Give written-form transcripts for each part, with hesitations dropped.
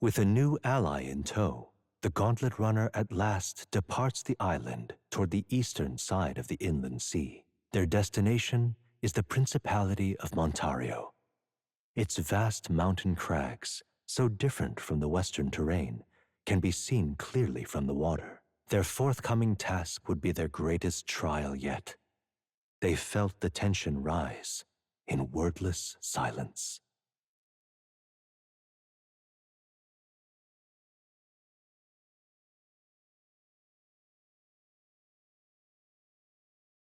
With a new ally in tow, the Gauntlet Runner at last departs the island toward the eastern side of the inland sea. Their destination is the Principality of Montario. Its vast mountain crags, so different from the western terrain, can be seen clearly from the water. Their forthcoming task would be their greatest trial yet. They felt the tension rise in wordless silence.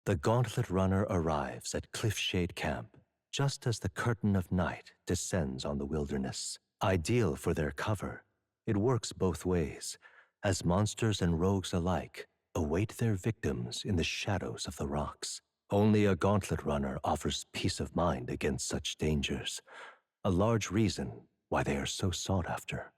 The Gauntlet Runner arrives at Cliffshade Camp just as the curtain of night descends on the wilderness. Ideal for their cover, it works both ways, as monsters and rogues alike await their victims in the shadows of the rocks. Only a Gauntlet Runner offers peace of mind against such dangers, a large reason why they are so sought after.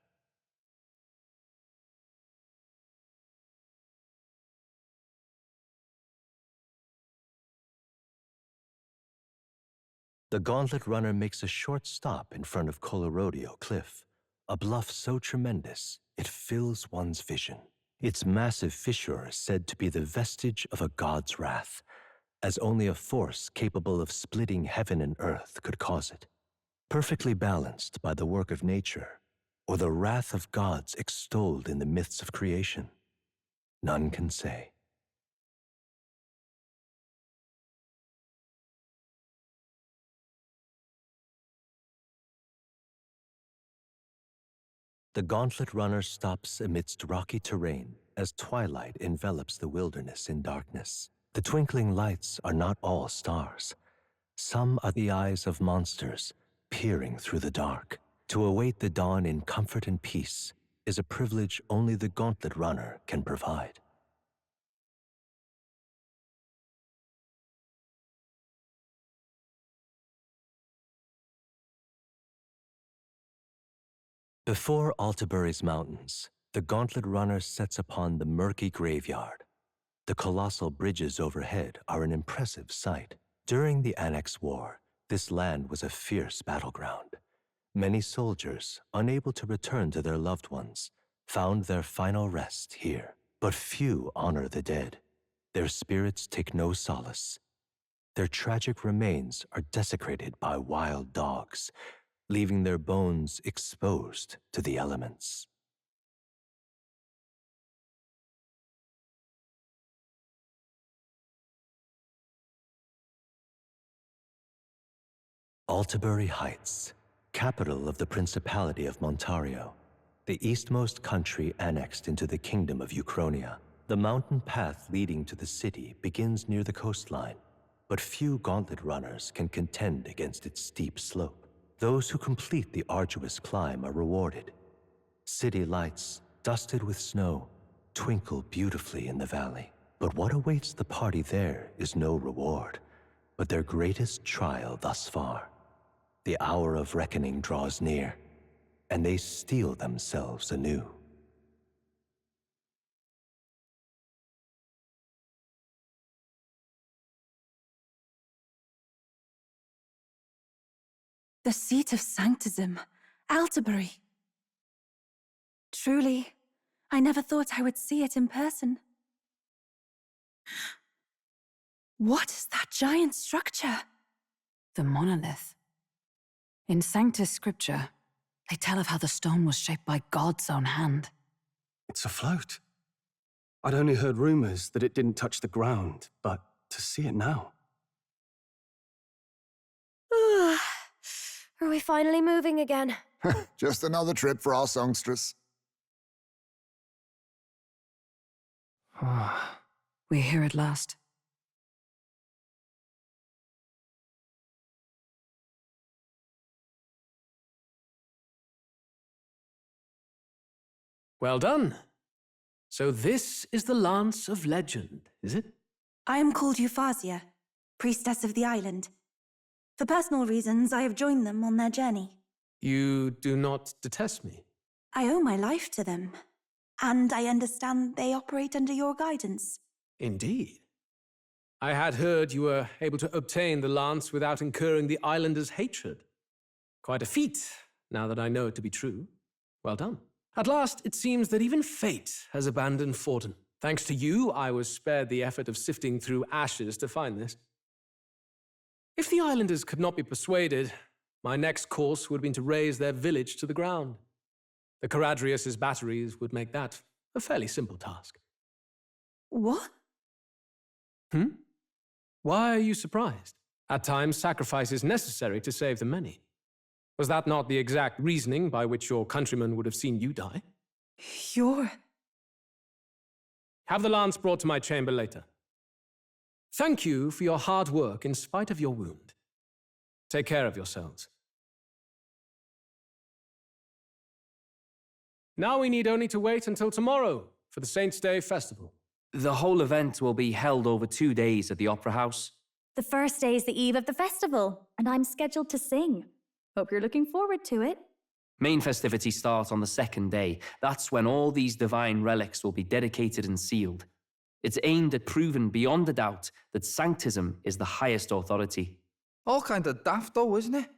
The Gauntlet Runner makes a short stop in front of Colorodeo Cliff, a bluff so tremendous it fills one's vision. Its massive fissure is said to be the vestige of a god's wrath, as only a force capable of splitting heaven and earth could cause it. Perfectly balanced by the work of nature, or the wrath of gods extolled in the myths of creation, none can say. The Gauntlet Runner stops amidst rocky terrain as twilight envelops the wilderness in darkness. The twinkling lights are not all stars. Some are the eyes of monsters peering through the dark. To await the dawn in comfort and peace is a privilege only the Gauntlet Runner can provide. Before Altabury's mountains, the Gauntlet Runner sets upon the murky graveyard. The colossal bridges overhead are an impressive sight. During the Annex War, this land was a fierce battleground. Many soldiers, unable to return to their loved ones, found their final rest here. But few honor the dead. Their spirits take no solace. Their tragic remains are desecrated by wild dogs, leaving their bones exposed to the elements. Altabury Heights, capital of the Principality of Montario, the eastmost country annexed into the Kingdom of Uchronia. The mountain path leading to the city begins near the coastline, but few Gauntlet Runners can contend against its steep slope. Those who complete the arduous climb are rewarded. City lights, dusted with snow, twinkle beautifully in the valley. But what awaits the party there is no reward, but their greatest trial thus far. The hour of reckoning draws near, and they steel themselves anew. The seat of sanctism, Altabury. Truly, I never thought I would see it in person. What is that giant structure? The monolith. In Sanctus Scripture, they tell of how the stone was shaped by God's own hand. It's afloat. I'd only heard rumors that it didn't touch the ground, but to see it now. Are we finally moving again? Just another trip for our songstress. We're here at last. Well done. So this is the Lance of Legend, is it? I am called Refantazio, priestess of the island. For personal reasons, I have joined them on their journey. You do not detest me? I owe my life to them, and I understand they operate under your guidance. Indeed. I had heard you were able to obtain the lance without incurring the islanders' hatred. Quite a feat, now that I know it to be true. Well done. At last, it seems that even fate has abandoned Forden. Thanks to you, I was spared the effort of sifting through ashes to find this. If the islanders could not be persuaded, my next course would have been to raze their village to the ground. The Caradrius's batteries would make that a fairly simple task. What? Why are you surprised? At times, sacrifice is necessary to save the many. Was that not the exact reasoning by which your countrymen would have seen you die? You're... Have the lance brought to my chamber later. Thank you for your hard work in spite of your wound. Take care of yourselves. Now we need only to wait until tomorrow for the Saints' Day festival. The whole event will be held over 2 days at the Opera House. The first day is the eve of the festival, and I'm scheduled to sing. Hope you're looking forward to it. Main festivities start on the 2nd day. That's when all these divine relics will be dedicated and sealed. It's aimed at proving beyond a doubt that Sanctism is the highest authority. All kind of daft though, isn't it?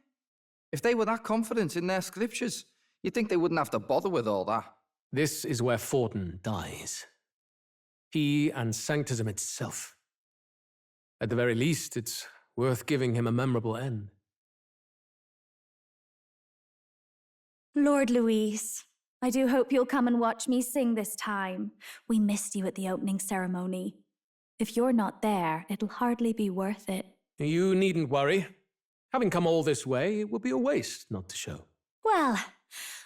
If they were that confident in their scriptures, you'd think they wouldn't have to bother with all that. This is where Forden dies. He and Sanctism itself. At the very least, it's worth giving him a memorable end. Lord Louise, I do hope you'll come and watch me sing this time. We missed you at the opening ceremony. If you're not there, it'll hardly be worth it. You needn't worry. Having come all this way, it would be a waste not to show. Well,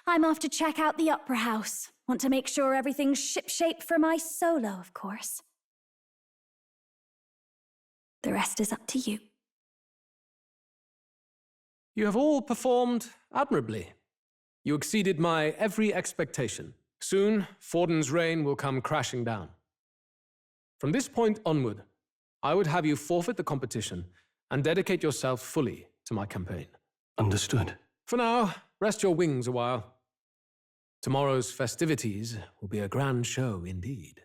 I'm off to check out the Opera House. Want to make sure everything's shipshape for my solo, of course. The rest is up to you. You have all performed admirably. You exceeded my every expectation. Soon, Forden's reign will come crashing down. From this point onward, I would have you forfeit the competition and dedicate yourself fully to my campaign. Understood. For now, rest your wings a while. Tomorrow's festivities will be a grand show indeed.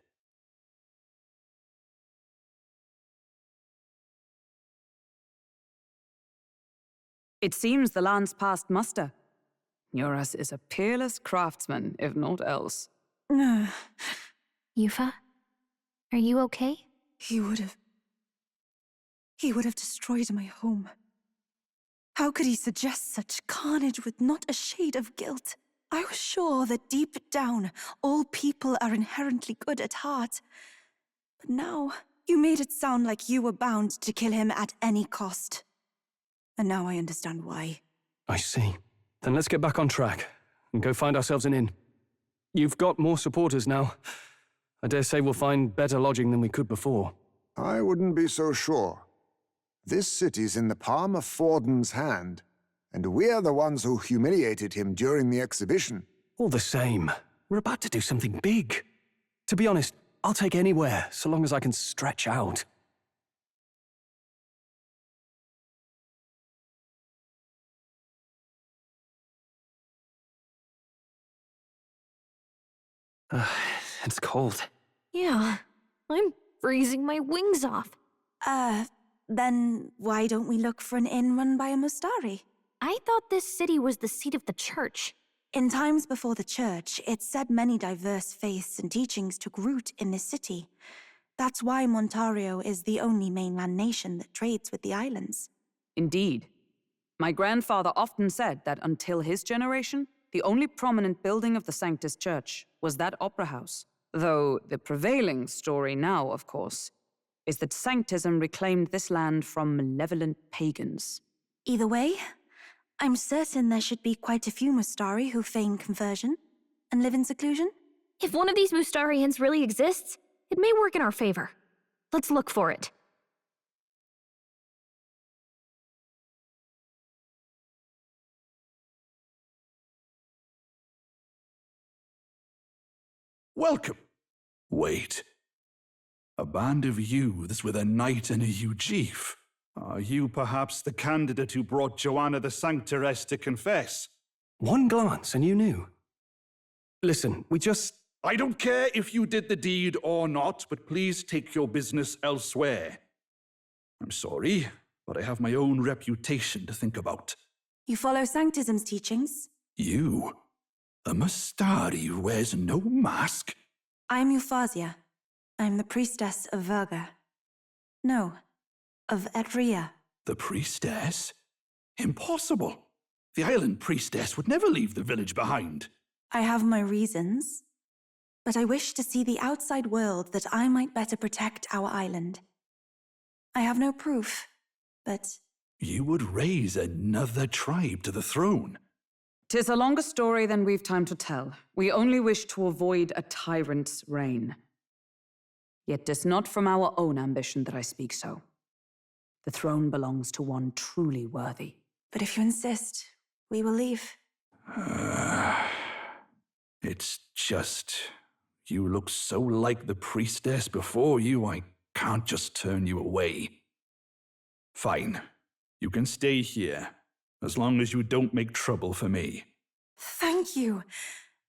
It seems the lance passed muster. Eurus is a peerless craftsman, if not else. Yufa, are you okay? He would have destroyed my home. How could he suggest such carnage with not a shade of guilt? I was sure that deep down, all people are inherently good at heart. But now, you made it sound like you were bound to kill him at any cost. And now I understand why. I see. Then let's get back on track and go find ourselves an inn. You've got more supporters now. I dare say we'll find better lodging than we could before. I wouldn't be so sure. This city's in the palm of Forden's hand, and we're the ones who humiliated him during the exhibition. All the same, we're about to do something big. To be honest, I'll take anywhere, so long as I can stretch out. It's cold. Yeah, I'm freezing my wings off. Then why don't we look for an inn run by a Mustari? I thought this city was the seat of the church. In times before the church, it's said many diverse faiths and teachings took root in this city. That's why Montario is the only mainland nation that trades with the islands. Indeed. My grandfather often said that until his generation, the only prominent building of the Sanctus Church was that opera house. Though the prevailing story now, of course, is that Sanctism reclaimed this land from malevolent pagans. Either way, I'm certain there should be quite a few Mustari who feign conversion and live in seclusion. If one of these Mustarians really exists, it may work in our favor. Let's look for it. Welcome. Wait. A band of youths with a knight and a chief. Are you perhaps the candidate who brought Joanna the Sanctoress to confess? One glance and you knew. Listen, I don't care if you did the deed or not, but please take your business elsewhere. I'm sorry, but I have my own reputation to think about. You follow Sanctism's teachings? You? A Mustari who wears no mask? I'm Euphausia. I'm the priestess of Verga. No, of Etria. The priestess? Impossible. The island priestess would never leave the village behind. I have my reasons, but I wish to see the outside world that I might better protect our island. I have no proof, but... You would raise another tribe to the throne. 'Tis a longer story than we've time to tell. We only wish to avoid a tyrant's reign. Yet 'tis not from our own ambition that I speak so. The throne belongs to one truly worthy. But if you insist, we will leave. It's just... You look so like the priestess before you, I can't just turn you away. Fine. You can stay here, as long as you don't make trouble for me. Thank you.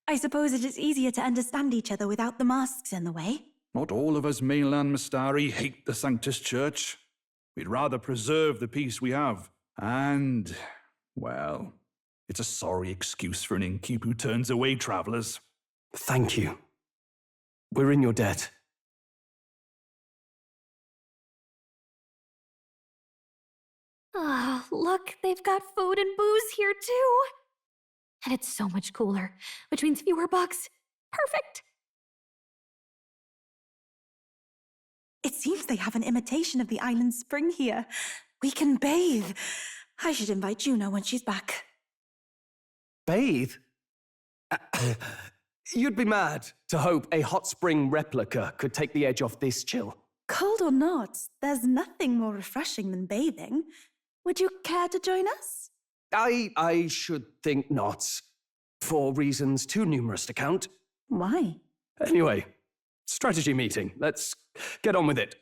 I suppose it is easier to understand each other without the masks in the way. Not all of us mainland Mistari hate the Sanctus Church. We'd rather preserve the peace we have. And, well, it's a sorry excuse for an innkeep who turns away travelers. Thank you. We're in your debt. Ah, look, they've got food and booze here too. And it's so much cooler, which means fewer bugs. Perfect. It seems they have an imitation of the island spring here. We can bathe. I should invite Juno when she's back. Bathe? You'd be mad to hope a hot spring replica could take the edge off this chill. Cold or not, there's nothing more refreshing than bathing. Would you care to join us? I should think not. For reasons too numerous to count. Why? Anyway, strategy meeting. Let's get on with it.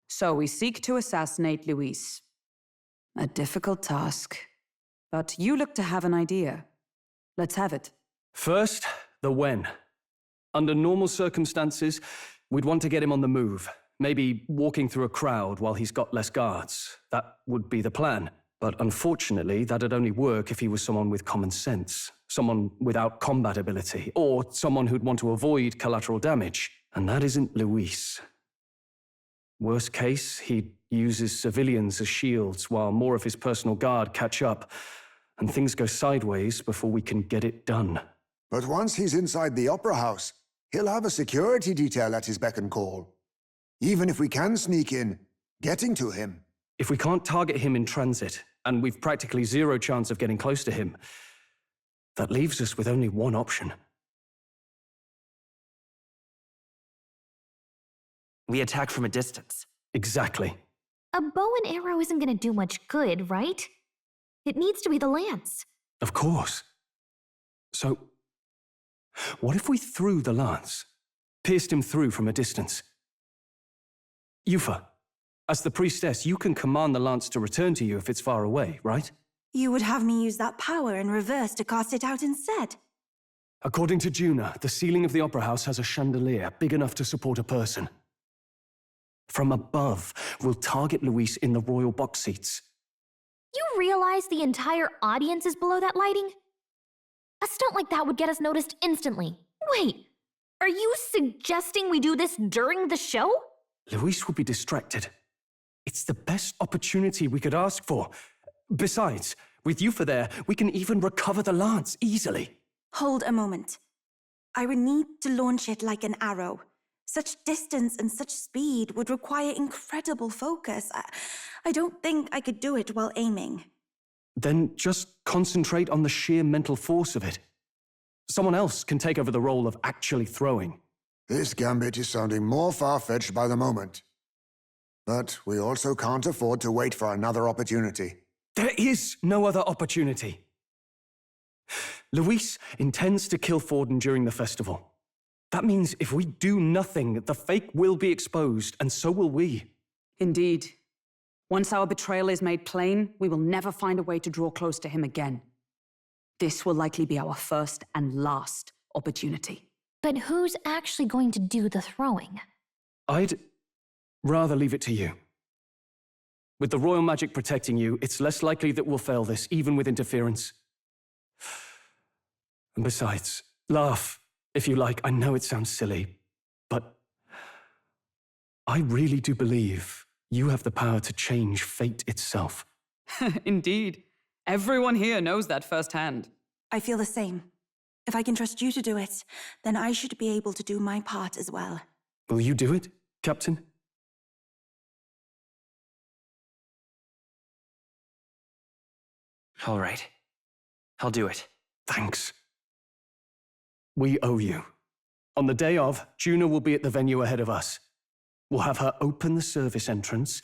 So we seek to assassinate Luis. A difficult task. But you look to have an idea. Let's have it. First, the when. Under normal circumstances, we'd want to get him on the move. Maybe walking through a crowd while he's got less guards. That would be the plan. But unfortunately, that'd only work if he was someone with common sense. Someone without combat ability. Or someone who'd want to avoid collateral damage. And that isn't Luis. Worst case, he uses civilians as shields while more of his personal guard catch up. And things go sideways before we can get it done. But once he's inside the Opera House, he'll have a security detail at his beck and call. Even if we can sneak in, getting to him. If we can't target him in transit, and we've practically zero chance of getting close to him, that leaves us with only one option. We attack from a distance. Exactly. A bow and arrow isn't going to do much good, right? It needs to be the lance. Of course. So, what if we threw the lance? Pierced him through from a distance? Yufa, as the priestess, you can command the lance to return to you if it's far away, right? You would have me use that power in reverse to cast it out instead. According to Juna, the ceiling of the Opera House has a chandelier big enough to support a person. From above, we'll target Luis in the royal box seats. You realize the entire audience is below that lighting? A stunt like that would get us noticed instantly. Wait, are you suggesting we do this during the show? Luis would be distracted. It's the best opportunity we could ask for. Besides, with Yufa there, we can even recover the lance easily. Hold a moment. I would need to launch it like an arrow. Such distance and such speed would require incredible focus. I don't think I could do it while aiming. Then just concentrate on the sheer mental force of it. Someone else can take over the role of actually throwing. This gambit is sounding more far-fetched by the moment. But we also can't afford to wait for another opportunity. There is no other opportunity. Luis intends to kill Forden during the festival. That means if we do nothing, the fake will be exposed, and so will we. Indeed. Once our betrayal is made plain, we will never find a way to draw close to him again. This will likely be our first and last opportunity. But who's actually going to do the throwing? I'd rather leave it to you. With the royal magic protecting you, it's less likely that we'll fail this, even with interference. And besides, laugh, if you like. I know it sounds silly, but I really do believe you have the power to change fate itself. Indeed. Everyone here knows that firsthand. I feel the same. If I can trust you to do it, then I should be able to do my part as well. Will you do it, Captain? All right. I'll do it. Thanks. We owe you. On the day of, Juna will be at the venue ahead of us. We'll have her open the service entrance,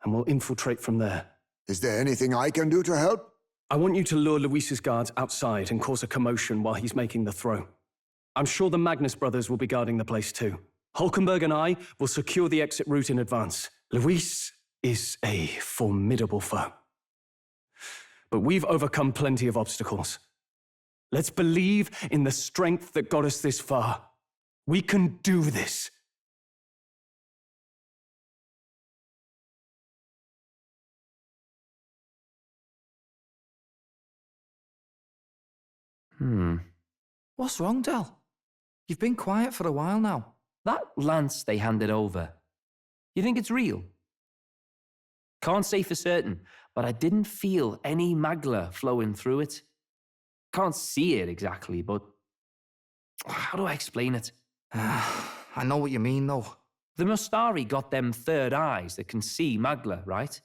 and we'll infiltrate from there. Is there anything I can do to help? I want you to lure Luis's guards outside and cause a commotion while he's making the throw. I'm sure the Magnus brothers will be guarding the place too. Hulkenberg and I will secure the exit route in advance. Luis is a formidable foe. But we've overcome plenty of obstacles. Let's believe in the strength that got us this far. We can do this. What's wrong, Del? You've been quiet for a while now. That lance they handed over, you think it's real? Can't say for certain, but I didn't feel any magla flowing through it. Can't see it exactly, but how do I explain it? I know what you mean, though. The Mustari got them third eyes that can see magla, right?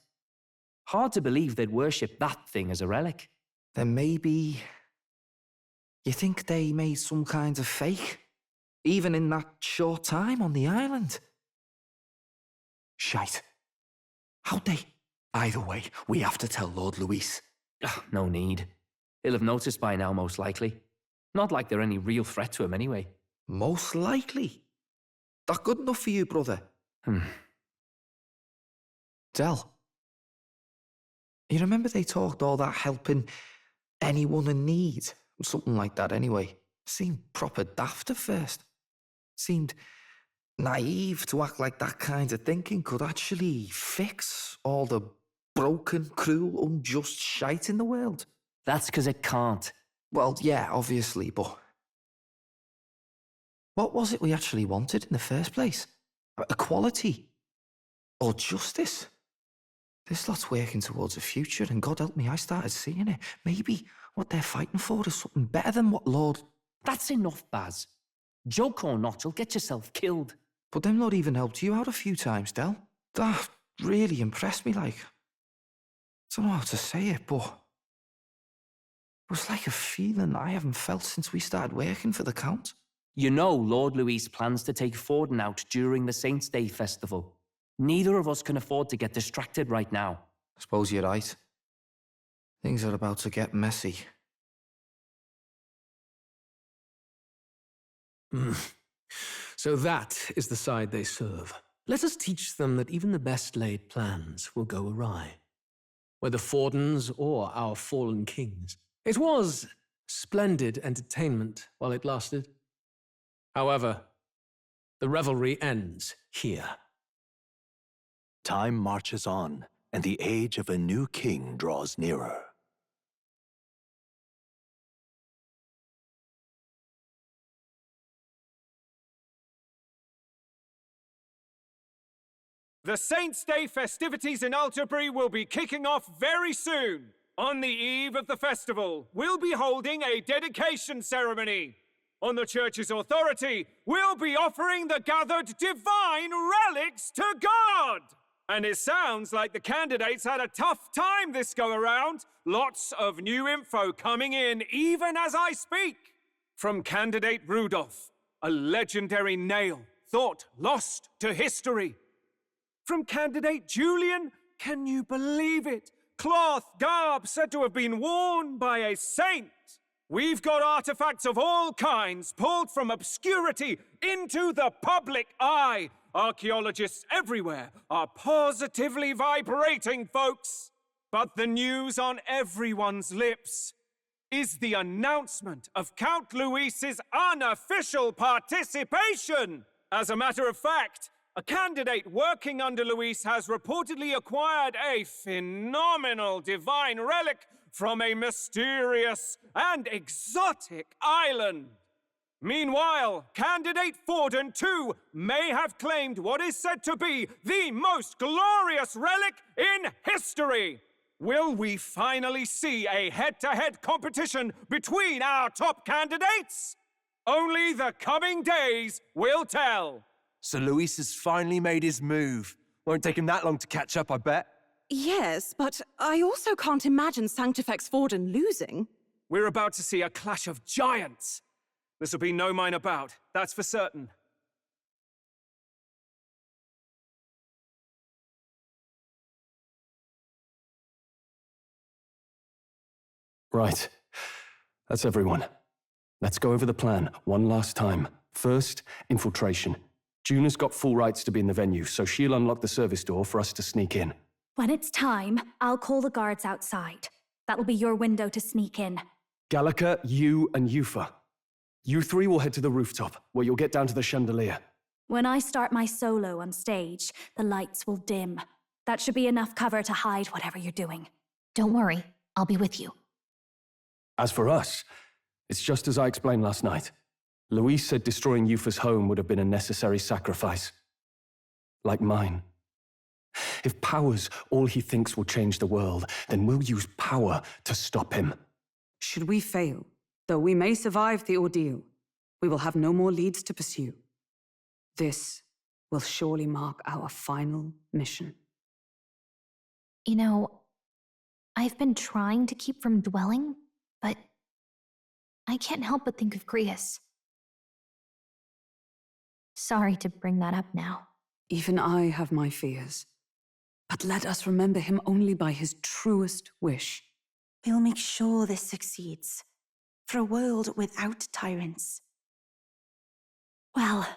Hard to believe they'd worship that thing as a relic. Then maybe... You think they made some kind of fake? Even in that short time on the island? Shite. How'd they? Either way, we have to tell Lord Luis. No need. He'll have noticed by now, most likely. Not like they're any real threat to him anyway. Most likely. That good enough for you, brother? Del, you remember they talked all that helping anyone in need? Something like that anyway. Seemed proper daft at first. Seemed naive to act like that kind of thinking could actually fix all the broken, cruel, unjust shite in the world. That's because it can't. Well, yeah, obviously, but... What was it we actually wanted in the first place? Equality? Or justice? This lot's working towards a future, and God help me, I started seeing it. Maybe what they're fighting for is something better than what Lord... That's enough, Baz. Joke or not, you'll get yourself killed. But them Lord even helped you out a few times, Del. That really impressed me, like... I don't know how to say it, but... It was like a feeling I haven't felt since we started working for the Count. You know Lord Luis plans to take Forden out during the Saints' Day festival. Neither of us can afford to get distracted right now. I suppose you're right. Things are about to get messy. So that is the side they serve. Let us teach them that even the best laid plans will go awry. Whether Fordens or our fallen kings. It was splendid entertainment while it lasted. However, the revelry ends here. Time marches on, and the age of a new king draws nearer. The Saints' Day festivities in Alterbury will be kicking off very soon. On the eve of the festival, we'll be holding a dedication ceremony. On the church's authority, we'll be offering the gathered divine relics to God. And it sounds like the candidates had a tough time this go-around. Lots of new info coming in even as I speak. From candidate Rudolph, a legendary nail thought lost to history. From candidate Julian, can you believe it? Cloth garb said to have been worn by a saint. We've got artifacts of all kinds pulled from obscurity into the public eye. Archaeologists everywhere are positively vibrating, folks. But the news on everyone's lips is the announcement of Count Luis's unofficial participation. As a matter of fact, a candidate working under Luis has reportedly acquired a phenomenal divine relic from a mysterious and exotic island. Meanwhile, candidate Forden, too, may have claimed what is said to be the most glorious relic in history. Will we finally see a head-to-head competition between our top candidates? Only the coming days will tell. So Luis has finally made his move. Won't take him that long to catch up, I bet. Yes, but I also can't imagine Sanctifex Forden losing. We're about to see a clash of giants. This will be no minor bout, that's for certain. Right. That's everyone. Let's go over the plan one last time. First, infiltration. Juna's got full rights to be in the venue, so she'll unlock the service door for us to sneak in. When it's time, I'll call the guards outside. That'll be your window to sneak in. Gallica, you, and Yufa. You three will head to the rooftop, where you'll get down to the chandelier. When I start my solo on stage, the lights will dim. That should be enough cover to hide whatever you're doing. Don't worry, I'll be with you. As for us, it's just as I explained last night. Luis said destroying Yufa's home would have been a necessary sacrifice. Like mine. If power's all he thinks will change the world, then we'll use power to stop him. Should we fail, though we may survive the ordeal, we will have no more leads to pursue. This will surely mark our final mission. You know, I've been trying to keep from dwelling, but I can't help but think of Grius. Sorry to bring that up now. Even I have my fears. But let us remember him only by his truest wish. We'll make sure this succeeds. For a world without tyrants. Well,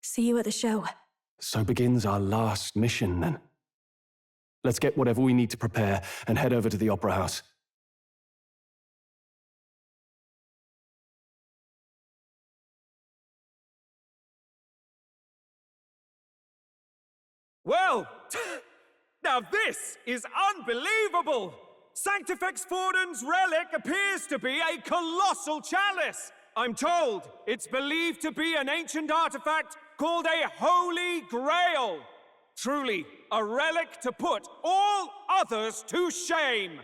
see you at the show. So begins our last mission, then. Let's get whatever we need to prepare and head over to the Opera House. Well, now this is unbelievable! Sanctifex Forden's relic appears to be a colossal chalice. I'm told it's believed to be an ancient artifact called a Holy Grail. Truly, a relic to put all others to shame.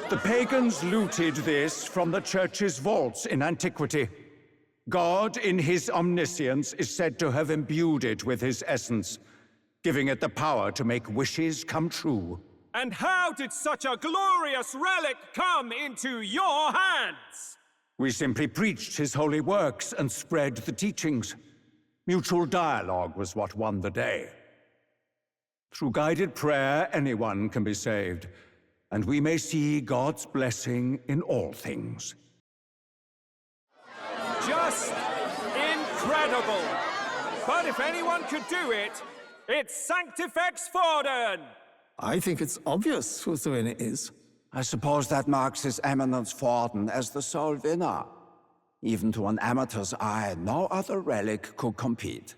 The pagans looted this from the church's vaults in antiquity. God, in his omniscience, is said to have imbued it with his essence, giving it the power to make wishes come true. And how did such a glorious relic come into your hands? We simply preached his holy works and spread the teachings. Mutual dialogue was what won the day. Through guided prayer, anyone can be saved, and we may see God's blessing in all things. Just incredible! But if anyone could do it, it's Sanctifex Forden! I think it's obvious who the winner is. I suppose that marks His Eminence Forden as the sole winner. Even to an amateur's eye, no other relic could compete.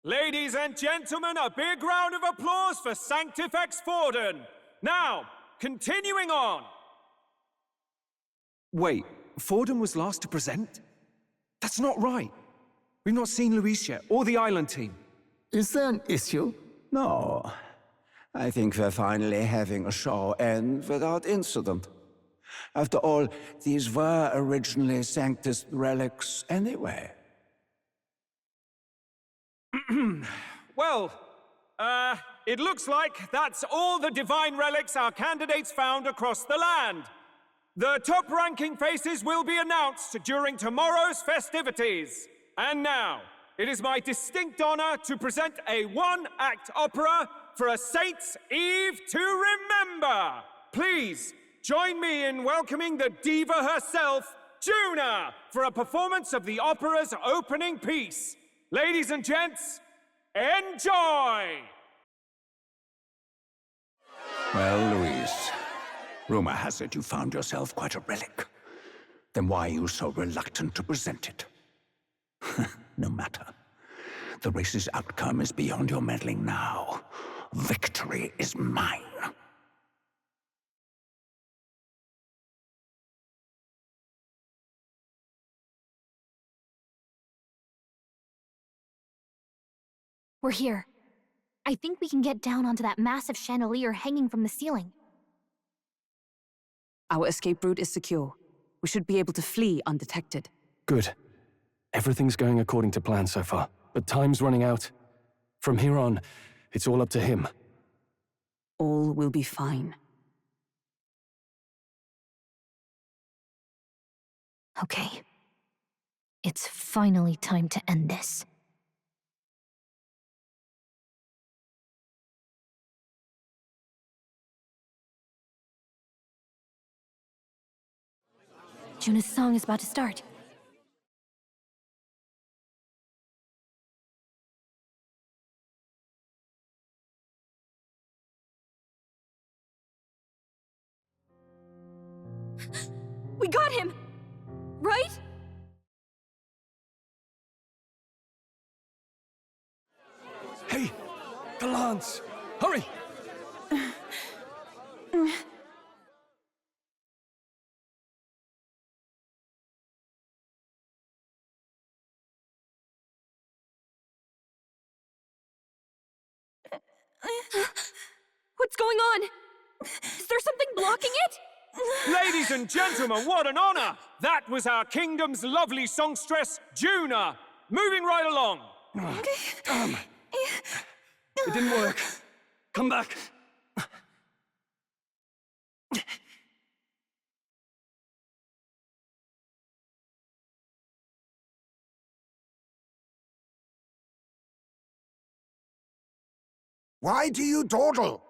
Ladies and gentlemen, a big round of applause for Sanctifex Forden! Now, continuing on! Wait, Forden was last to present? That's not right. We've not seen Luis yet, or the island team. Is there an issue? No. I think we're finally having a show end without incident. After all, these were originally Sanctus relics anyway. Well, it looks like that's all the divine relics our candidates found across the land. The top-ranking faces will be announced during tomorrow's festivities. And now, it is my distinct honor to present a one-act opera for a Saints' Eve to remember. Please, join me in welcoming the diva herself, Juna, for a performance of the opera's opening piece. Ladies and gents, enjoy! Well, Luis, rumor has it you found yourself quite a relic. Then why are you so reluctant to present it? No matter. The race's outcome is beyond your meddling now. Victory is mine. We're here. I think we can get down onto that massive chandelier hanging from the ceiling. Our escape route is secure. We should be able to flee undetected. Good. Everything's going according to plan so far, but time's running out. From here on, it's all up to him. All will be fine. Okay. It's finally time to end this. Juna's song is about to start. We got him! Right? Hey! The lance! Hurry! What's going on? Is there something blocking it? Ladies and gentlemen, what an honor! That was our kingdom's lovely songstress, Juna. Moving right along. Damn! It didn't work. Come back. Why do you dawdle?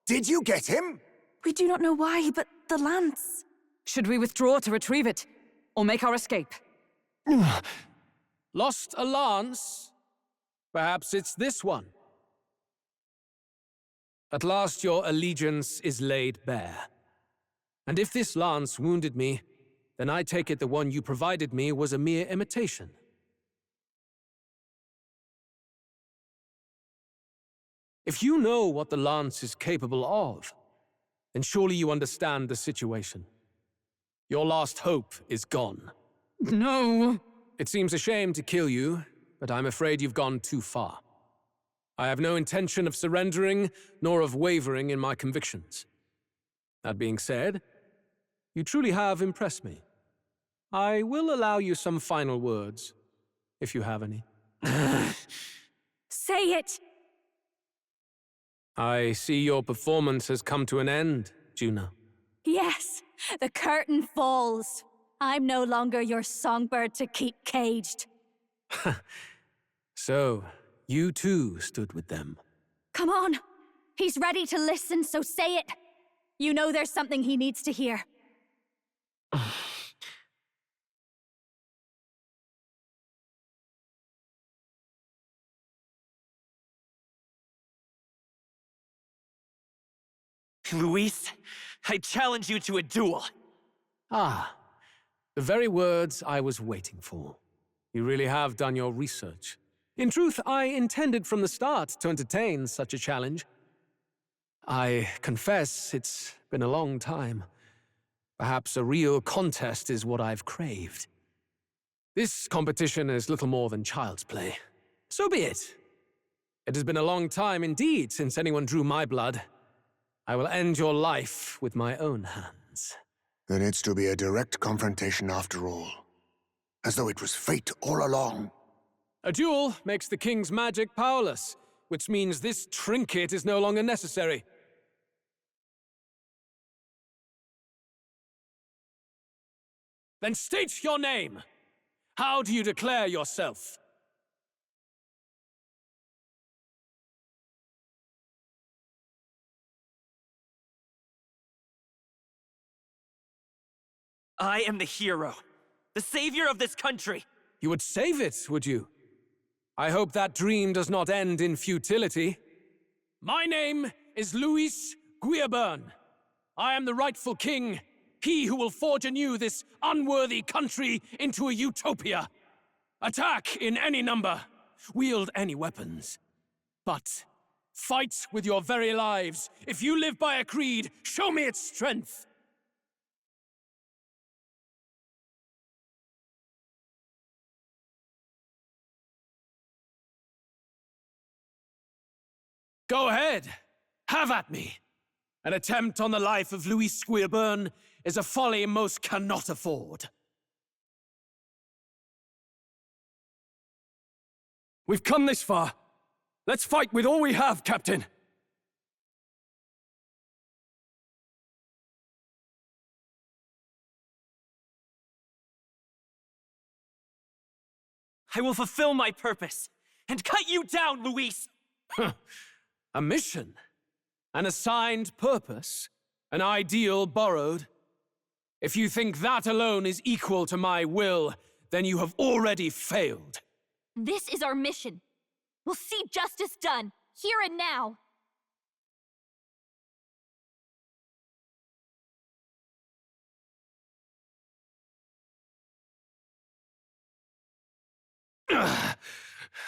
Did you get him? We do not know why, but the lance. Should we withdraw to retrieve it, or make our escape? Lost a lance? Perhaps it's this one. At last your allegiance is laid bare. And if this lance wounded me, then I take it the one you provided me was a mere imitation. If you know what the lance is capable of, then surely you understand the situation. Your last hope is gone. No! It seems a shame to kill you, but I'm afraid you've gone too far. I have no intention of surrendering, nor of wavering in my convictions. That being said, you truly have impressed me. I will allow you some final words, if you have any. Say it! I see your performance has come to an end, Juna. Yes, the curtain falls. I'm no longer your songbird to keep caged. So, you too stood with them. Come on. He's ready to listen, so say it. You know there's something he needs to hear. Luis, I challenge you to a duel. Ah, the very words I was waiting for. You really have done your research. In truth, I intended from the start to entertain such a challenge. I confess it's been a long time. Perhaps a real contest is what I've craved. This competition is little more than child's play. So be it. It has been a long time indeed since anyone drew my blood. I will end your life with my own hands. Then it's to be a direct confrontation after all. As though it was fate all along. A duel makes the king's magic powerless, which means this trinket is no longer necessary. Then state your name. How do you declare yourself? I am the hero, the savior of this country. You would save it, would you? I hope that dream does not end in futility. My name is Luis Guiaburn. I am the rightful king, he who will forge anew this unworthy country into a utopia. Attack in any number. wield any weapons. But fight with your very lives. If you live by a creed, show me its strength. Go ahead. Have at me. An attempt on the life of Louis Squeerburn is a folly most cannot afford. We've come this far. Let's fight with all we have, Captain. I will fulfill my purpose and cut you down, Luis! A mission? An assigned purpose? An ideal borrowed? If you think that alone is equal to my will, then you have already failed. This is our mission. We'll see justice done, here and now.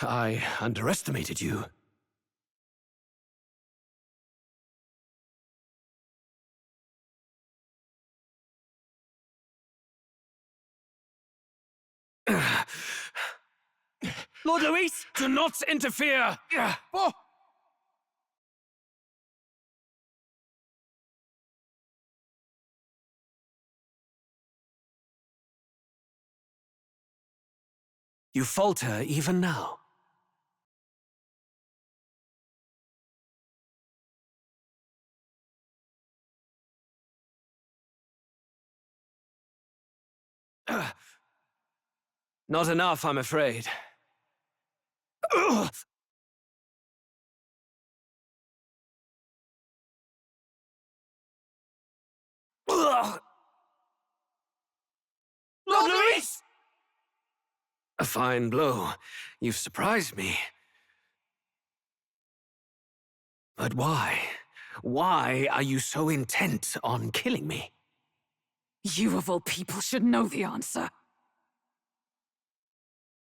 I underestimated you. Lord Luis! Do not interfere! Oh. You falter even now. Not enough, I'm afraid. Lord Luis! A fine blow. You've surprised me. But why? Why are you so intent on killing me? You of all people should know the answer.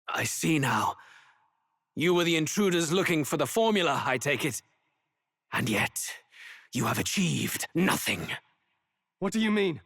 I see now. You were the intruders looking for the formula, I take it. And yet, you have achieved nothing. What do you mean?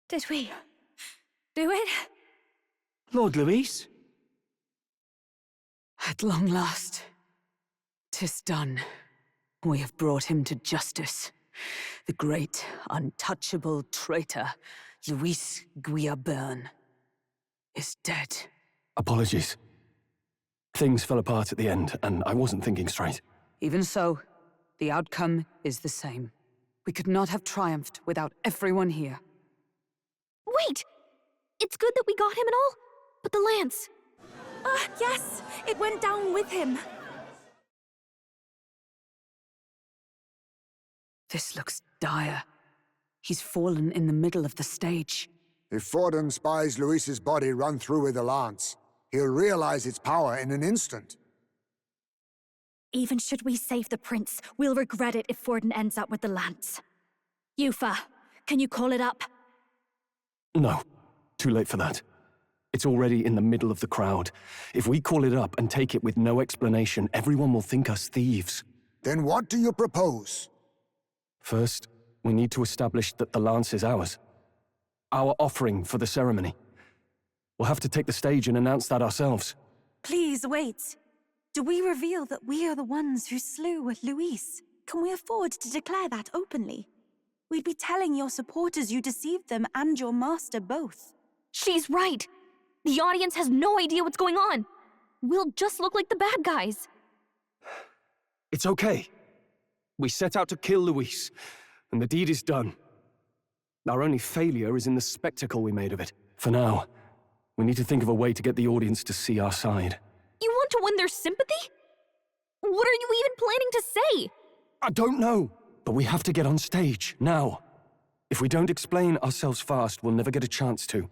Did we do it? Lord Luis? At long last, 'tis done. We have brought him to justice. The great, untouchable traitor, Luis Guillaburn, is dead. Apologies. Things fell apart at the end, and I wasn't thinking straight. Even so, the outcome is the same. We could not have triumphed without everyone here. Wait! It's good that we got him and all, but the lance... Yes! It went down with him. This looks dire. He's fallen in the middle of the stage. If Forden spies Luis's body run through with the lance, he'll realize its power in an instant. Even should we save the prince, we'll regret it if Forden ends up with the lance. Yufa, can you call it up? No. Too late for that. It's already in the middle of the crowd. If we call it up and take it with no explanation, everyone will think us thieves. Then what do you propose? First, we need to establish that the lance is ours. Our offering for the ceremony. We'll have to take the stage and announce that ourselves. Please wait. Do we reveal that we are the ones who slew Luis? Can we afford to declare that openly? We'd be telling your supporters you deceived them and your master both. She's right. The audience has no idea what's going on. We'll just look like the bad guys. It's okay. We set out to kill Luis, and the deed is done. Our only failure is in the spectacle we made of it. For now, we need to think of a way to get the audience to see our side. You want to win their sympathy? What are you even planning to say? I don't know, but we have to get on stage, now. If we don't explain ourselves fast, we'll never get a chance to.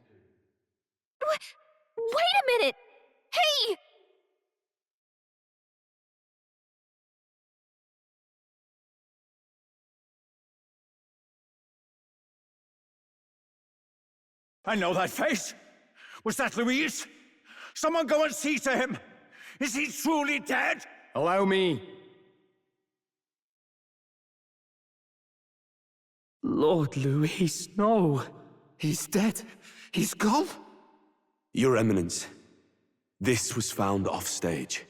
Wait a minute! Hey! I know that face. Was that Louise? Someone go and see to him. Is he truly dead? Allow me. Lord Louis, no. He's dead. He's gone. Your Eminence, this was found off-stage.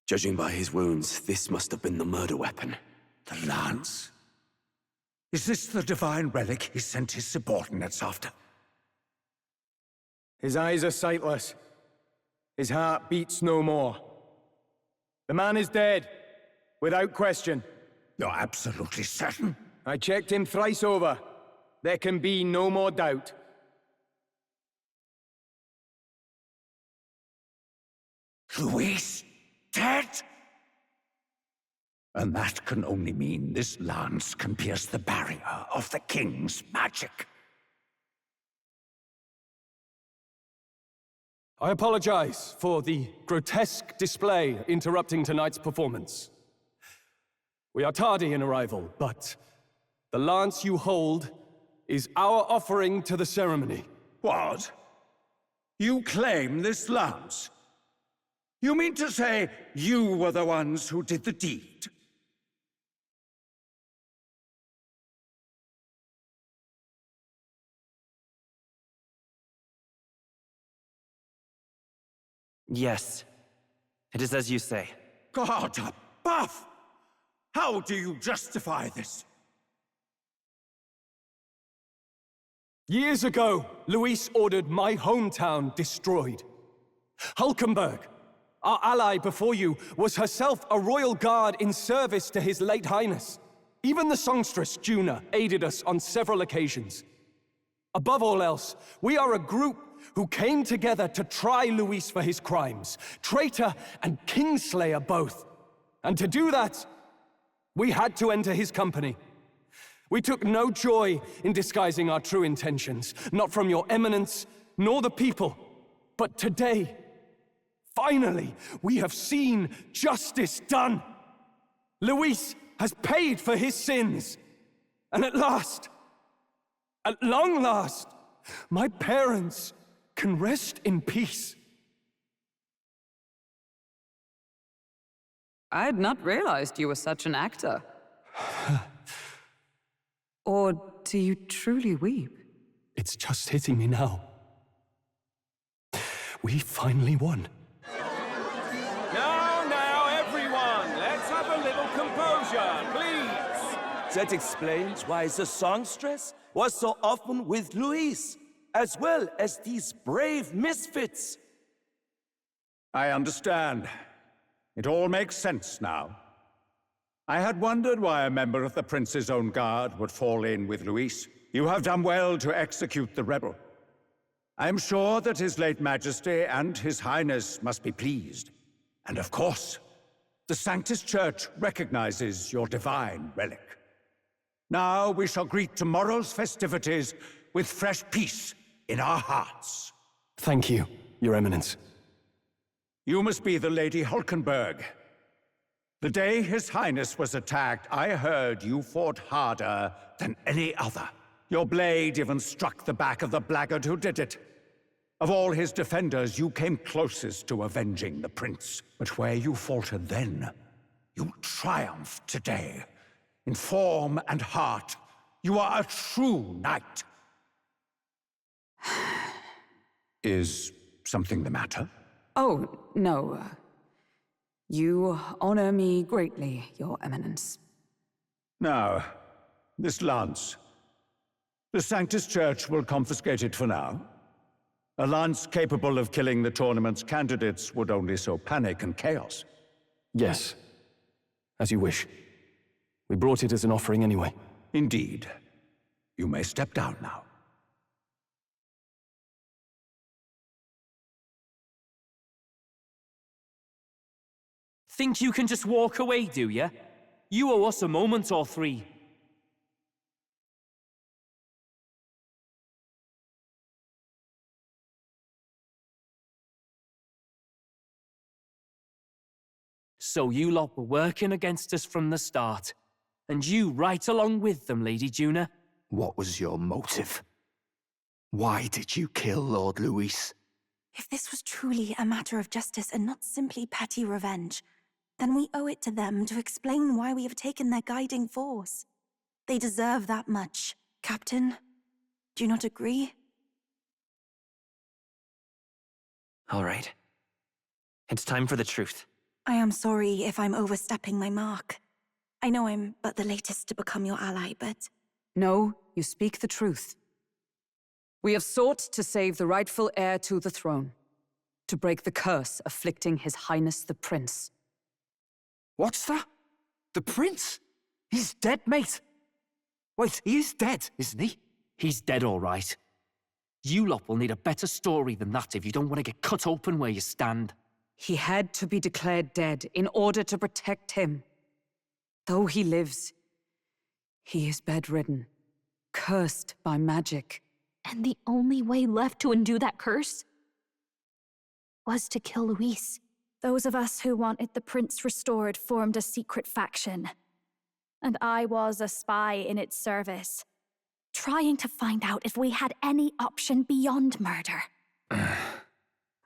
Judging by his wounds, this must have been the murder weapon. The lance? Is this the divine relic he sent his subordinates after? His eyes are sightless. His heart beats no more. The man is dead, without question. You're absolutely certain? I checked him thrice over. There can be no more doubt. Louis, dead? And that can only mean this lance can pierce the barrier of the king's magic. I apologize for the grotesque display interrupting tonight's performance. We are tardy in arrival, but the lance you hold is our offering to the ceremony. What? You claim this lance? You mean to say you were the ones who did the deed? Yes. It is as you say. God above! How do you justify this? Years ago, Luis ordered my hometown destroyed. Hulkenberg, our ally before you, was herself a royal guard in service to his late highness. Even the songstress, Juna, aided us on several occasions. Above all else, we are a group who came together to try Luis for his crimes, traitor and kingslayer both. And to do that, we had to enter his company. We took no joy in disguising our true intentions, not from your eminence, nor the people. But today, finally, we have seen justice done. Luis has paid for his sins. And at last, at long last, my parents can rest in peace. I had not realized you were such an actor. Or do you truly weep? It's just hitting me now. We finally won. Now, everyone, let's have a little composure, please. That explains why the songstress was so often with Louise, as well as these brave misfits. I understand. It all makes sense now. I had wondered why a member of the Prince's own guard would fall in with Louise. You have done well to execute the rebel. I am sure that His late Majesty and His Highness must be pleased. And of course, the Sanctus Church recognizes your divine relic. Now we shall greet tomorrow's festivities with fresh peace in our hearts. Thank you, Your Eminence. You must be the Lady Hulkenberg. The day His Highness was attacked, I heard you fought harder than any other. Your blade even struck the back of the blackguard who did it. Of all his defenders, you came closest to avenging the prince. But where you faltered then, you triumphed today. In form and heart, you are a true knight. Is something the matter? Oh, no. You honor me greatly, Your Eminence. Now, this lance. The Sanctus Church will confiscate it for now. A lance capable of killing the tournament's candidates would only sow panic and chaos. Yes, as you wish. We brought it as an offering anyway. Indeed. You may step down now. Think you can just walk away, do ya? You owe us a moment or three. So you lot were working against us from the start. And you right along with them, Lady Juna. What was your motive? Why did you kill Lord Luis? If this was truly a matter of justice and not simply petty revenge, then we owe it to them to explain why we have taken their guiding force. They deserve that much. Captain, do you not agree? All right. It's time for the truth. I am sorry if I'm overstepping my mark. I know I'm but the latest to become your ally, but... No, you speak the truth. We have sought to save the rightful heir to the throne, to break the curse afflicting His Highness the Prince. What's that? The prince? He's dead, mate. Wait, he is dead, isn't he? He's dead, all right. You lot will need a better story than that if you don't want to get cut open where you stand. He had to be declared dead in order to protect him. Though he lives, he is bedridden, cursed by magic. And the only way left to undo that curse was to kill Luis. Those of us who wanted the prince restored formed a secret faction. And I was a spy in its service, trying to find out if we had any option beyond murder.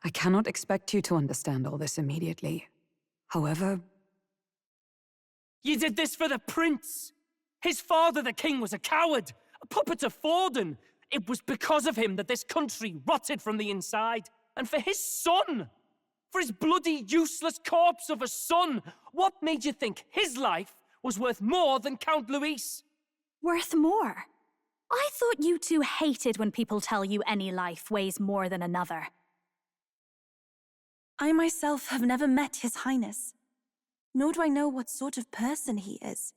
I cannot expect you to understand all this immediately. However... You did this for the prince! His father, the king, was a coward, a puppet to Forden. It was because of him that this country rotted from the inside. And for his son! For his bloody, useless corpse of a son! What made you think his life was worth more than Count Luis? Worth more? I thought you two hated when people tell you any life weighs more than another. I myself have never met His Highness, nor do I know what sort of person he is.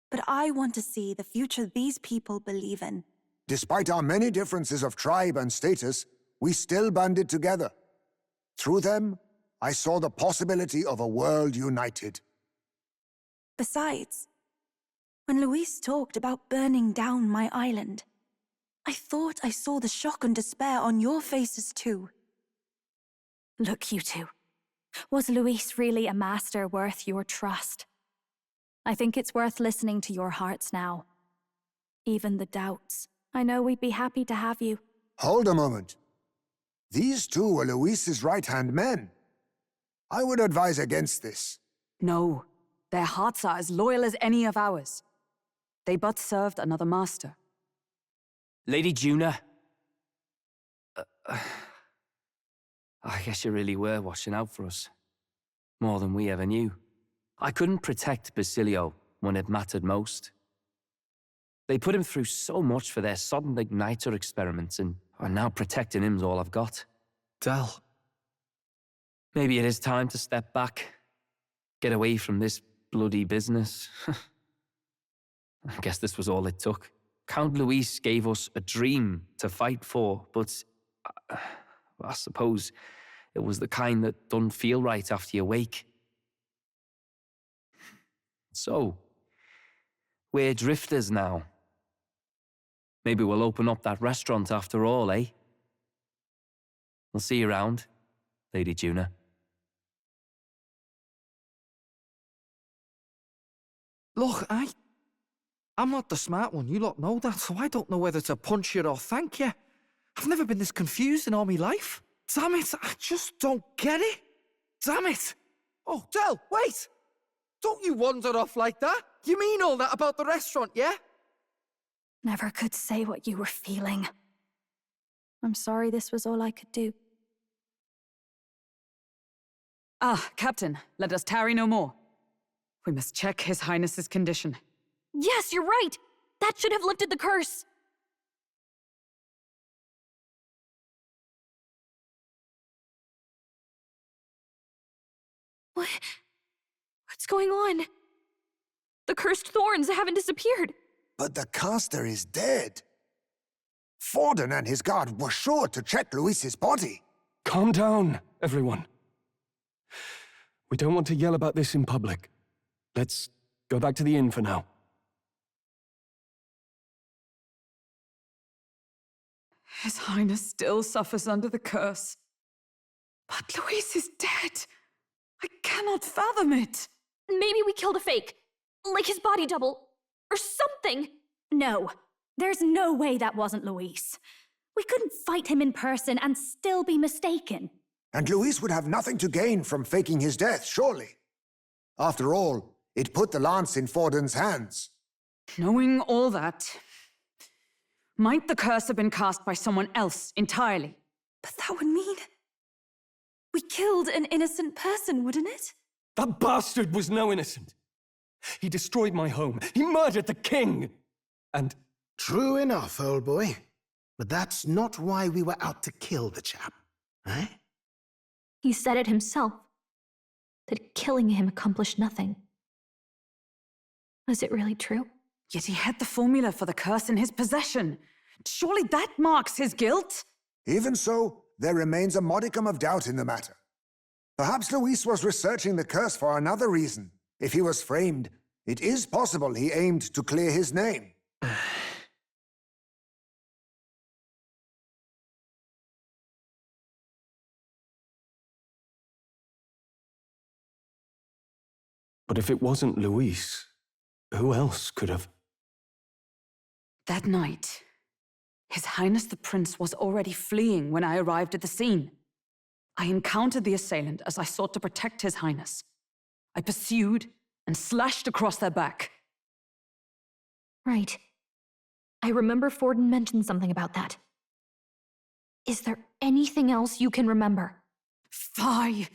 But I want to see the future these people believe in. Despite our many differences of tribe and status, we still banded together. Through them, I saw the possibility of a world united. Besides, when Luis talked about burning down my island, I thought I saw the shock and despair on your faces too. Look, you two. Was Luis really a master worth your trust? I think it's worth listening to your hearts now. Even the doubts. I know we'd be happy to have you. Hold a moment. These two were Luis's right-hand men. I would advise against this. No, their hearts are as loyal as any of ours. They but served another master. Lady Juna. I guess you really were watching out for us. More than we ever knew. I couldn't protect Basilio when it mattered most. They put him through so much for their sodden igniter experiments, and now protecting him's all I've got. Del. Maybe it is time to step back. Get away from this bloody business. I guess this was all it took. Count Luis gave us a dream to fight for, but I suppose it was the kind that doesn't feel right after you wake. So, we're drifters now. Maybe we'll open up that restaurant after all, eh? We'll see you around, Lady Juna. Look, I'm not the smart one, you lot know that, so I don't know whether to punch you or thank you. I've never been this confused in all my life. Damn it, I just don't get it. Damn it. Oh, Del, wait! Don't you wander off like that? You mean all that about the restaurant, yeah? Never could say what you were feeling. I'm sorry this was all I could do. Ah, Captain, let us tarry no more. We must check His Highness's condition. Yes, you're right! That should have lifted the curse! What's going on? The cursed thorns haven't disappeared. But the caster is dead. Forden and his guard were sure to check Luis's body. Calm down, everyone. We don't want to yell about this in public. Let's go back to the inn for now. His Highness still suffers under the curse. But Luis is dead. I cannot fathom it. Maybe we killed a fake. Like his body double. Or something. No. There's no way that wasn't Luis. We couldn't fight him in person and still be mistaken. And Luis would have nothing to gain from faking his death, surely. After all, it put the lance in Forden's hands. Knowing all that, might the curse have been cast by someone else entirely? But that would mean we killed an innocent person, wouldn't it? That bastard was no innocent. He destroyed my home. He murdered the king. And... True enough, old boy. But that's not why we were out to kill the chap, eh? He said it himself, that killing him accomplished nothing. Was it really true? Yet he had the formula for the curse in his possession. Surely that marks his guilt? Even so, there remains a modicum of doubt in the matter. Perhaps Luis was researching the curse for another reason. If he was framed, it is possible he aimed to clear his name. But if it wasn't Luis, who else could have? That night, His Highness the Prince was already fleeing when I arrived at the scene. I encountered the assailant as I sought to protect His Highness. I pursued and slashed across their back. Right. I remember Forden mentioned something about that. Is there anything else you can remember? Fie!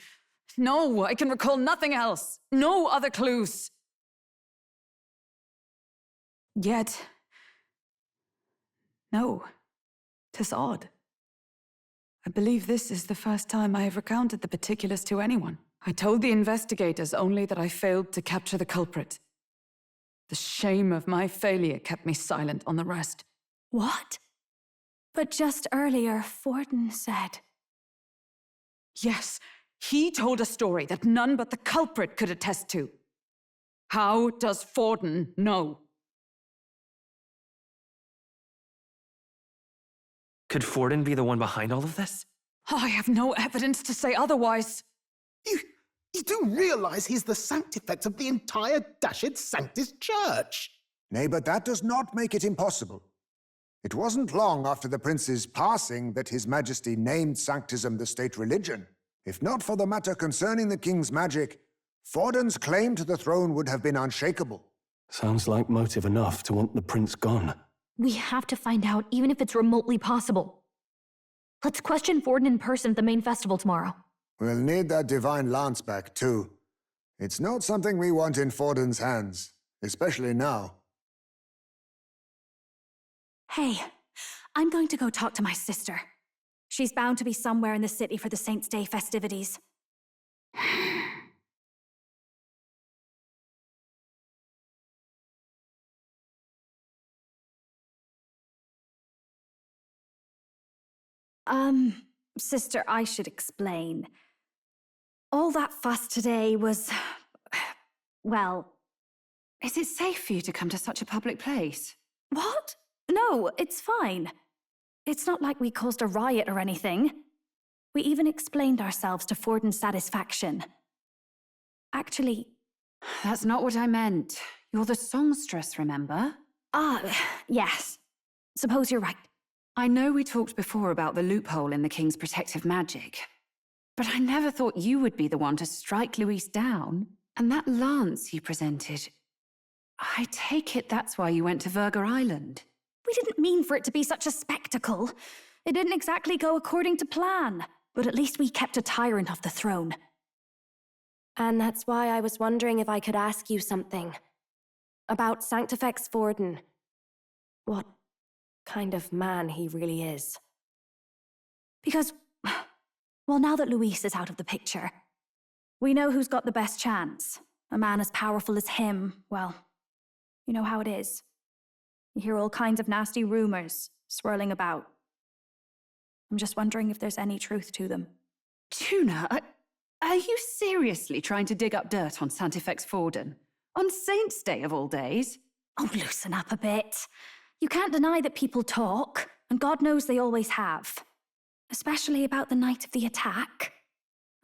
No, I can recall nothing else. No other clues. Yet... no. 'Tis odd. I believe this is the first time I have recounted the particulars to anyone. I told the investigators only that I failed to capture the culprit. The shame of my failure kept me silent on the rest. What? But just earlier, Forden said... Yes, he told a story that none but the culprit could attest to. How does Forden know? Could Forden be the one behind all of this? I have no evidence to say otherwise. You do realize he's the sanctifex of the entire Dashed Sanctis Church? Nay, but that does not make it impossible. It wasn't long after the prince's passing that His Majesty named Sanctism the state religion. If not for the matter concerning the king's magic, Forden's claim to the throne would have been unshakable. Sounds like motive enough to want the prince gone. We have to find out, even if it's remotely possible. Let's question Forden in person at the main festival tomorrow. We'll need that divine lance back, too. It's not something we want in Forden's hands, especially now. Hey, I'm going to go talk to my sister. She's bound to be somewhere in the city for the Saints' Day festivities. Sister, I should explain. All that fuss today was... well... Is it safe for you to come to such a public place? What? No, it's fine. It's not like we caused a riot or anything. We even explained ourselves to Forden's satisfaction. Actually... That's not what I meant. You're the songstress, remember? Yes. Suppose you're right. I know we talked before about the loophole in the king's protective magic, but I never thought you would be the one to strike Luis down. And that lance you presented... I take it that's why you went to Verga Island. We didn't mean for it to be such a spectacle. It didn't exactly go according to plan, but at least we kept a tyrant off the throne. And that's why I was wondering if I could ask you something. About Sanctifex Forden. What kind of man he really is. Because, well, now that Luis is out of the picture, we know who's got the best chance. A man as powerful as him, well, you know how it is. You hear all kinds of nasty rumors swirling about. I'm just wondering if there's any truth to them. Tuna, Are you seriously trying to dig up dirt on Santifex Forden? On Saint's Day of all days? Oh, loosen up a bit. You can't deny that people talk, and God knows they always have. Especially about the night of the attack.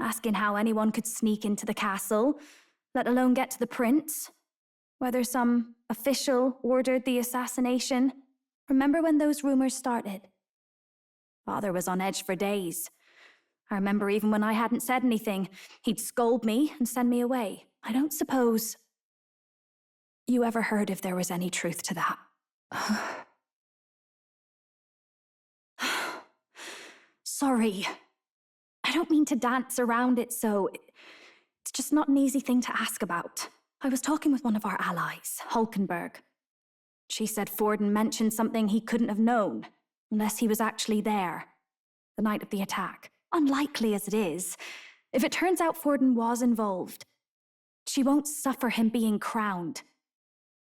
Asking how anyone could sneak into the castle, let alone get to the prince. Whether some official ordered the assassination. Remember when those rumors started? Father was on edge for days. I remember even when I hadn't said anything, he'd scold me and send me away. I don't suppose you ever heard if there was any truth to that. Sorry. I don't mean to dance around it, so it's just not an easy thing to ask about. I was talking with one of our allies, Hulkenberg. She said Forden mentioned something he couldn't have known, unless he was actually there, the night of the attack. Unlikely as it is, if it turns out Forden was involved, she won't suffer him being crowned.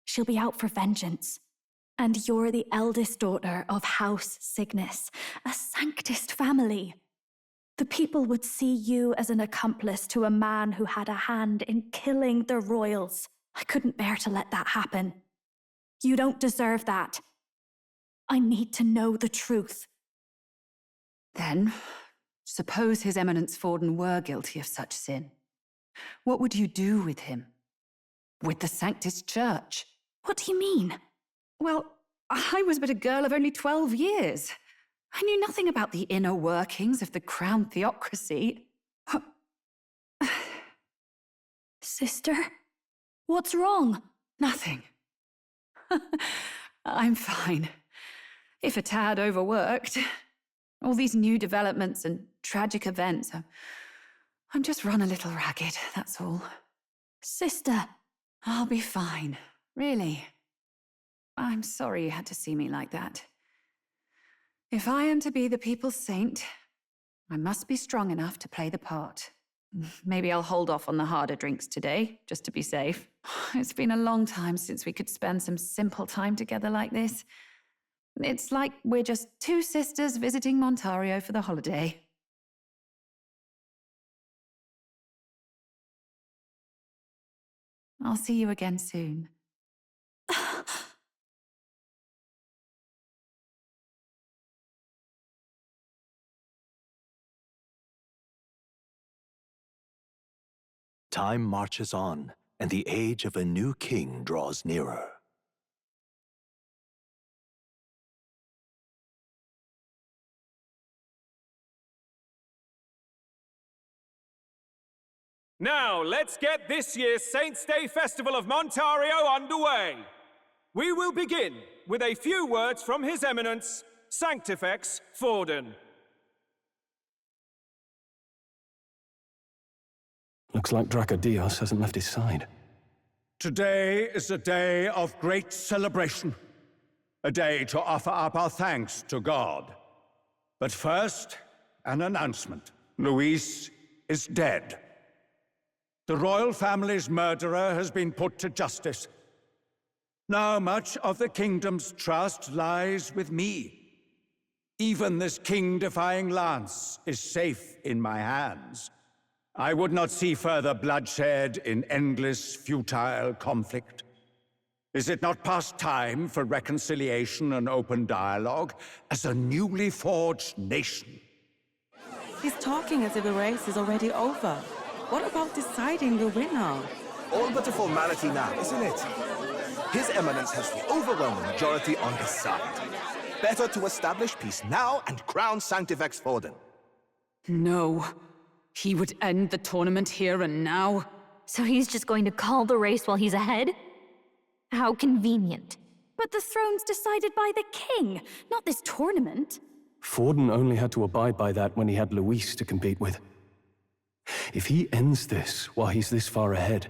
She'll be out for vengeance. And you're the eldest daughter of House Cygnus, a Sanctist family. The people would see you as an accomplice to a man who had a hand in killing the royals. I couldn't bear to let that happen. You don't deserve that. I need to know the truth. Then, suppose His Eminence Forden were guilty of such sin. What would you do with him? With the Sanctist Church? What do you mean? Well, I was but a girl of only 12 years. I knew nothing about the inner workings of the crown theocracy. Sister? What's wrong? Nothing. I'm fine. If a tad overworked. All these new developments and tragic events. I'm just run a little ragged, that's all. Sister! I'll be fine, really. I'm sorry you had to see me like that. If I am to be the people's saint, I must be strong enough to play the part. Maybe I'll hold off on the harder drinks today, just to be safe. It's been a long time since we could spend some simple time together like this. It's like we're just two sisters visiting Montario for the holiday. I'll see you again soon. Time marches on, and the age of a new king draws nearer. Now, let's get this year's Saints' Day Festival of Montario underway. We will begin with a few words from His Eminence, Sanctifex Forden. Looks like Dracodios hasn't left his side. Today is a day of great celebration. A day to offer up our thanks to God. But first, an announcement. Luis is dead. The royal family's murderer has been put to justice. Now much of the kingdom's trust lies with me. Even this king-defying lance is safe in my hands. I would not see further bloodshed in endless, futile conflict. Is it not past time for reconciliation and open dialogue as a newly forged nation? He's talking as if the race is already over. What about deciding the winner? All but a formality now, isn't it? His Eminence has the overwhelming majority on his side. Better to establish peace now and crown Sanctifex Forden. No. He would end the tournament here and now. So he's just going to call the race while he's ahead? How convenient. But the throne's decided by the king, not this tournament. Forden only had to abide by that when he had Luis to compete with. If he ends this while he's this far ahead,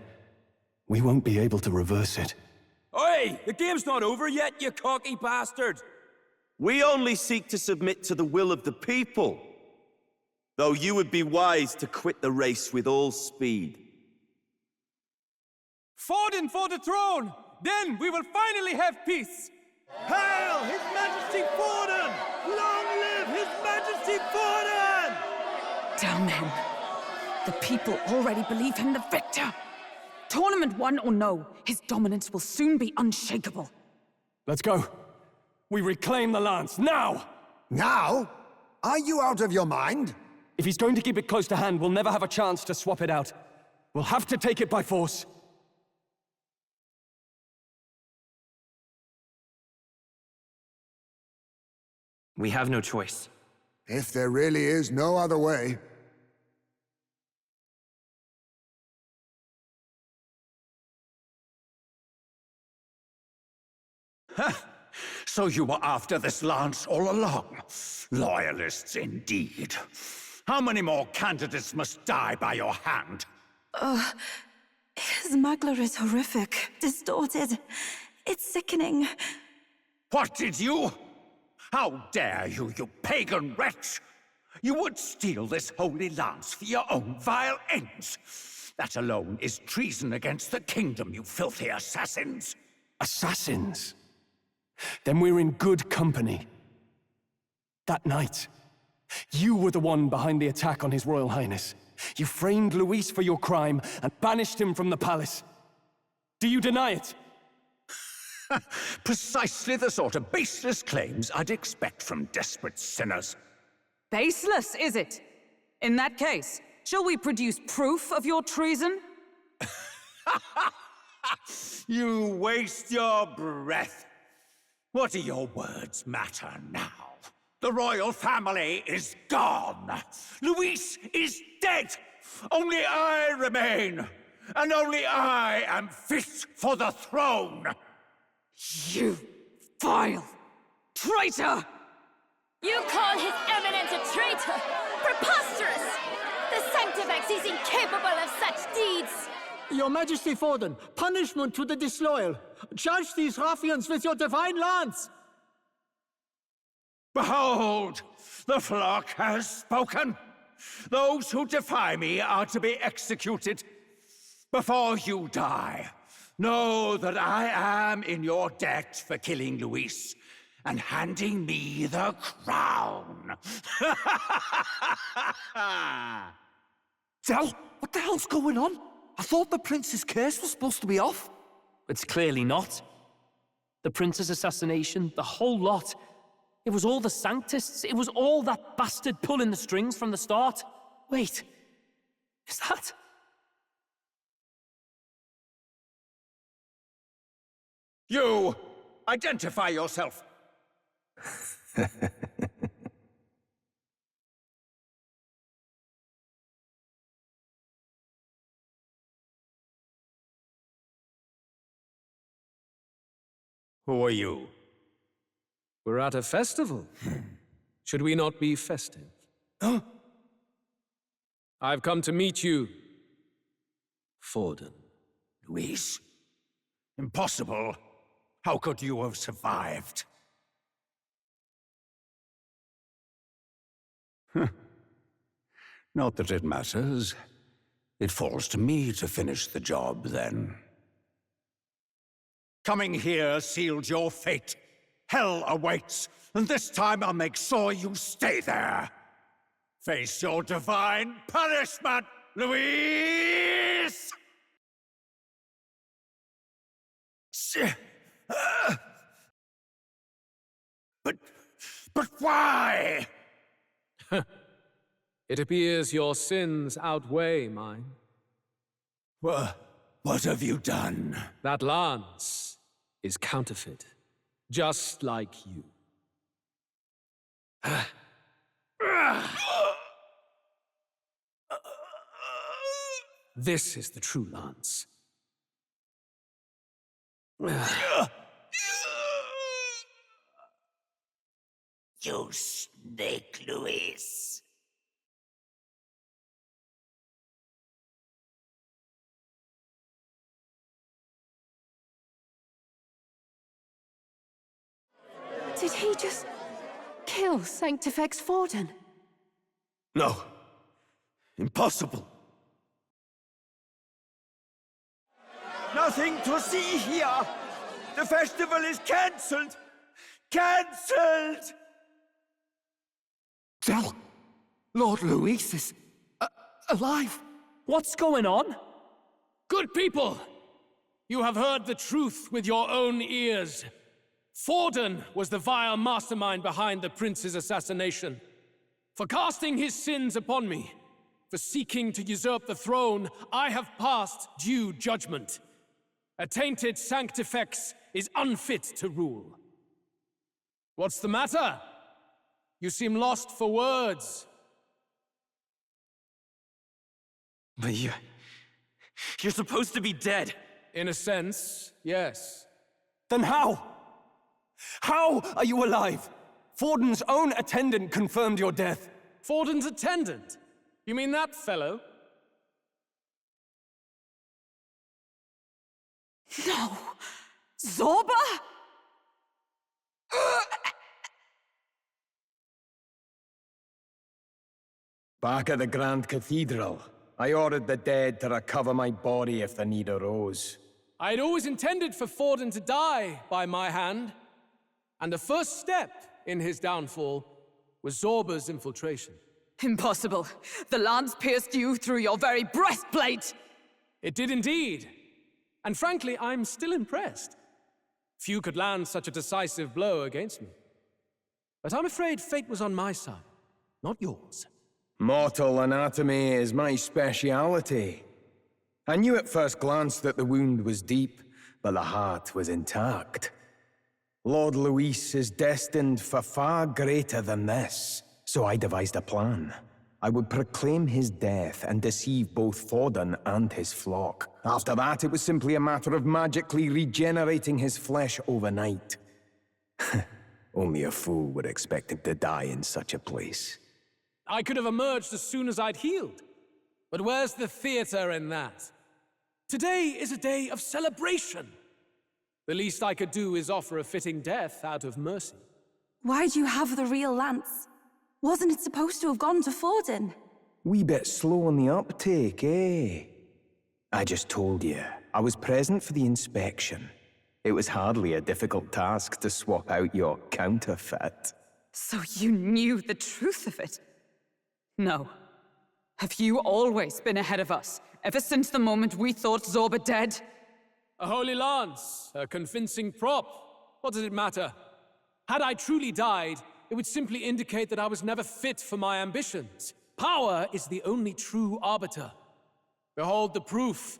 we won't be able to reverse it. Oi! The game's not over yet, you cocky bastard! We only seek to submit to the will of the people. Though you would be wise to quit the race with all speed. Forden for the throne! Then we will finally have peace! Hail His Majesty Forden! Long live His Majesty Forden! Damn him. The people already believe him the victor. Tournament won or no, his dominance will soon be unshakable. Let's go. We reclaim the lance, now! Now? Are you out of your mind? If he's going to keep it close to hand, we'll never have a chance to swap it out. We'll have to take it by force. We have no choice. If there really is no other way. So you were after this lance all along? Loyalists indeed. How many more candidates must die by your hand? His magler is horrific, distorted. It's sickening. What did you? How dare you, you pagan wretch! You would steal this holy lance for your own vile ends. That alone is treason against the kingdom, you filthy assassins. Assassins? Then we're in good company. That night, you were the one behind the attack on His Royal Highness. You framed Luis for your crime and banished him from the palace. Do you deny it? Precisely the sort of baseless claims I'd expect from desperate sinners. Baseless, is it? In that case, shall we produce proof of your treason? You waste your breath. What do your words matter now? The royal family is gone. Luis is dead. Only I remain. And only I am fit for the throne. You vile traitor! You call His Eminence a traitor? Preposterous! The Sanctifex is incapable of such deeds! Your Majesty Forden, punishment to the disloyal. Charge these ruffians with your divine lance! Behold, the flock has spoken. Those who defy me are to be executed. Before you die, know that I am in your debt for killing Luis and handing me the crown. Del, what the hell's going on? I thought the prince's curse was supposed to be off. It's clearly not. The prince's assassination, the whole lot. It was all the Sanctists. It was all that bastard pulling the strings from the start. Wait, is that... You! Identify yourself! Who are you? We're at a festival. Should we not be festive? I've come to meet you, Forden. Luis? Impossible. How could you have survived? Not that it matters. It falls to me to finish the job, then. Coming here sealed your fate. Hell awaits, and this time I'll make sure you stay there. Face your divine punishment, Luis! But why? It appears your sins outweigh mine. What have you done? That lance is counterfeit, just like you. This is the true lance. You snake, Luis. Did he just kill Sanctifex Forden? No. Impossible. Nothing to see here. The festival is cancelled. Cancelled! Del, Lord Luis is alive. What's going on? Good people, you have heard the truth with your own ears. Forden was the vile mastermind behind the prince's assassination. For casting his sins upon me, for seeking to usurp the throne, I have passed due judgment. A tainted Sanctifex is unfit to rule. What's the matter? You seem lost for words. But you're supposed to be dead. In a sense, yes. Then how? How are you alive? Forden's own attendant confirmed your death. Forden's attendant? You mean that fellow? No! Zorba? Back at the Grand Cathedral, I ordered the dead to recover my body if the need arose. I'd always intended for Forden to die by my hand, and the first step in his downfall was Zorba's infiltration. Impossible. The lance pierced you through your very breastplate! It did indeed. And frankly, I'm still impressed. Few could land such a decisive blow against me. But I'm afraid fate was on my side, not yours. Mortal anatomy is my speciality. I knew at first glance that the wound was deep, but the heart was intact. Lord Luis is destined for far greater than this, so I devised a plan. I would proclaim his death and deceive both Forden and his flock. After that, it was simply a matter of magically regenerating his flesh overnight. Only a fool would expect him to die in such a place. I could have emerged as soon as I'd healed. But where's the theater in that? Today is a day of celebration. The least I could do is offer a fitting death out of mercy. Why'd you have the real lance? Wasn't it supposed to have gone to Forden? Wee bit slow on the uptake, eh? I just told you, I was present for the inspection. It was hardly a difficult task to swap out your counterfeit. So you knew the truth of it? No. Have you always been ahead of us, ever since the moment we thought Zorba dead? A holy lance, a convincing prop. What does it matter? Had I truly died, it would simply indicate that I was never fit for my ambitions. Power is the only true arbiter. Behold the proof.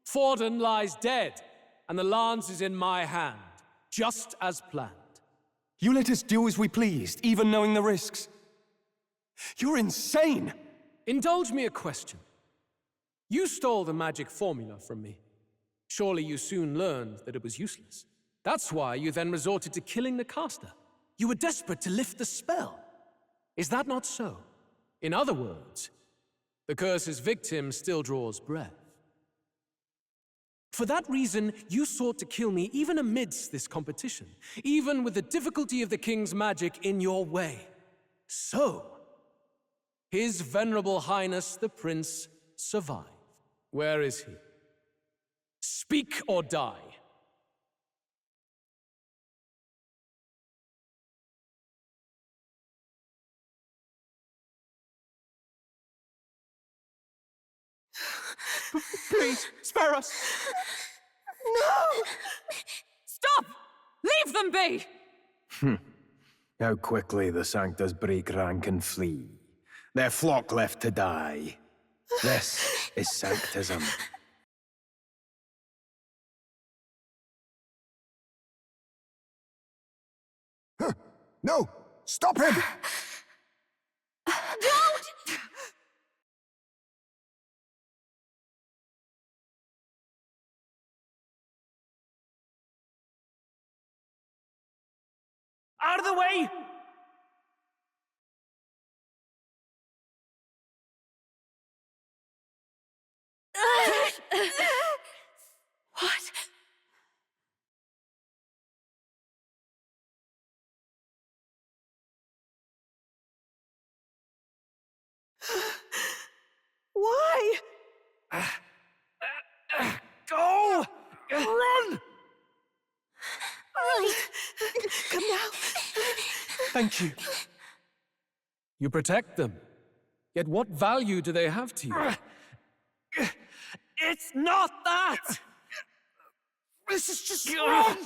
Forden lies dead, and the lance is in my hand, just as planned. You let us do as we pleased, even knowing the risks. You're insane! Indulge me a question. You stole the magic formula from me. Surely you soon learned that it was useless. That's why you then resorted to killing the caster. You were desperate to lift the spell. Is that not so? In other words, the curse's victim still draws breath. For that reason, you sought to kill me even amidst this competition, even with the difficulty of the king's magic in your way. So, His Venerable Highness the Prince survived. Where is he? Speak or die. Please, spare us! No! Stop! Leave them be! How quickly the Sanctus break rank and flee. Their flock left to die. This is Sanctism. No! Stop him! Don't! Out of the way! What? Why? Go! Run! Come now. Thank you. You protect them. Yet what value do they have to you? not that! This is just wrong!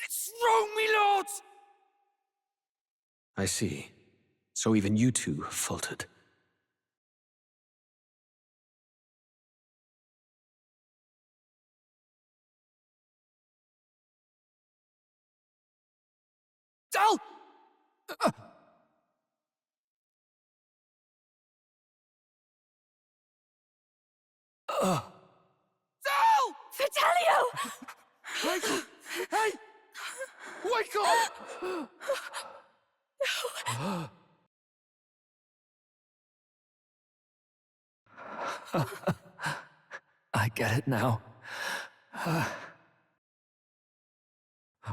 It's wrong, me lords! I see. So even you two faltered. Del! Del! Fidelio! Michael! Hey! Wake up! I get it now.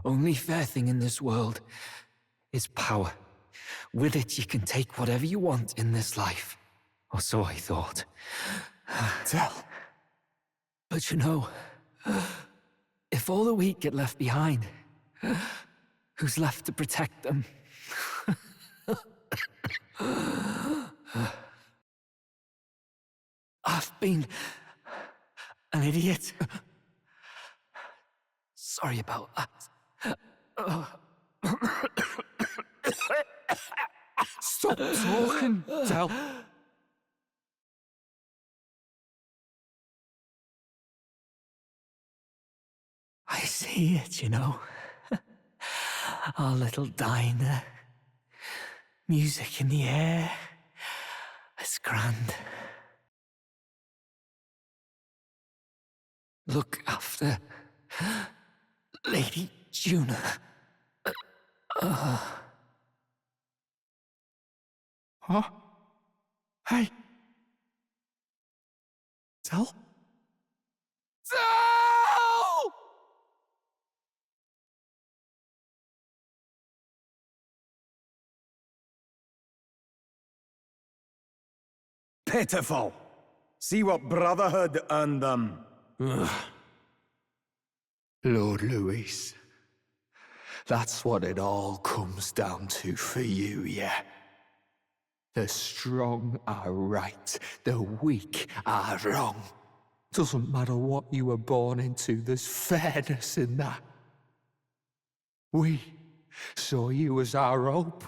Only fair thing in this world is power. With it, you can take whatever you want in this life. Or so I thought. Tell. But you know, if all the weak get left behind, who's left to protect them? I've been an idiot. Sorry about that. Stop talking, Del. I see it, you know. Our little diner. Music in the air. It's grand. Look after Lady Juna. Huh? Hey. Del? Del! Pitiful. See what brotherhood earned them. Lord Louis, that's what it all comes down to for you, yeah? The strong are right, the weak are wrong. Doesn't matter what you were born into, there's fairness in that. We saw you as our hope.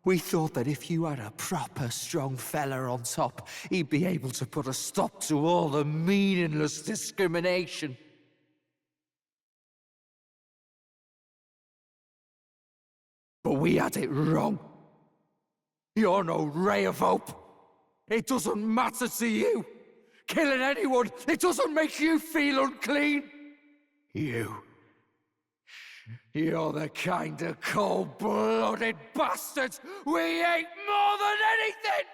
We thought that if you had a proper strong fella on top, he'd be able to put a stop to all the meaningless discrimination. But we had it wrong. You're no ray of hope. It doesn't matter to you. Killing anyone, it doesn't make you feel unclean. You're the kind of cold-blooded bastards we hate more than anything!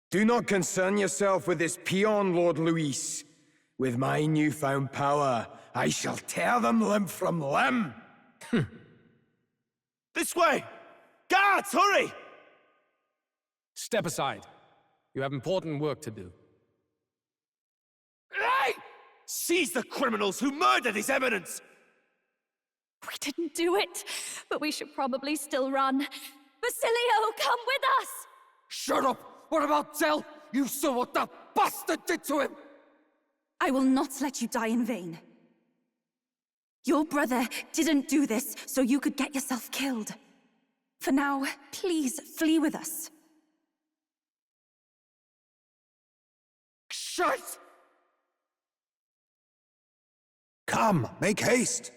Do not concern yourself with this peon, Lord Louis. With my newfound power, I shall tear them limb from limb. This way! Guards, hurry! Step aside. You have important work to do. Hey! Seize the criminals who murdered His Eminence! We didn't do it, but we should probably still run. Basilio, come with us! Shut up! What about Del? You saw what that bastard did to him! I will not let you die in vain. Your brother didn't do this so you could get yourself killed. For now, please flee with us. Shite! Come, make haste!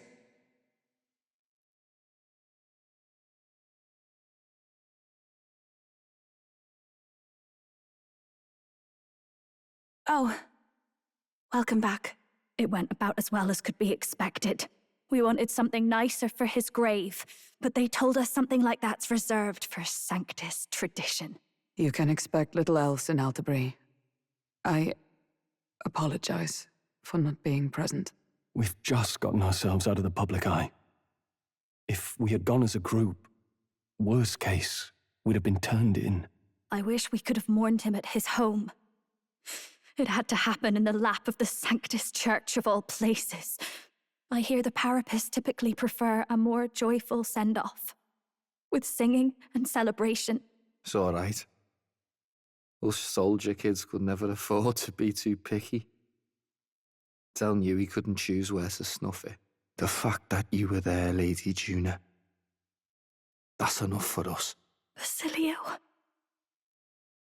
Oh, welcome back. It went about as well as could be expected. We wanted something nicer for his grave, but they told us something like that's reserved for Sanctus tradition. You can expect little else in Altabri. I apologize for not being present. We've just gotten ourselves out of the public eye. If we had gone as a group, worst case, we'd have been turned in. I wish we could have mourned him at his home. It had to happen in the lap of the Sanctus Church of all places. I hear the Parapists typically prefer a more joyful send-off, with singing and celebration. It's all right. Us soldier kids could never afford to be too picky. Telling you he couldn't choose where to snuff it. The fact that you were there, Lady Juna, that's enough for us. Basilio.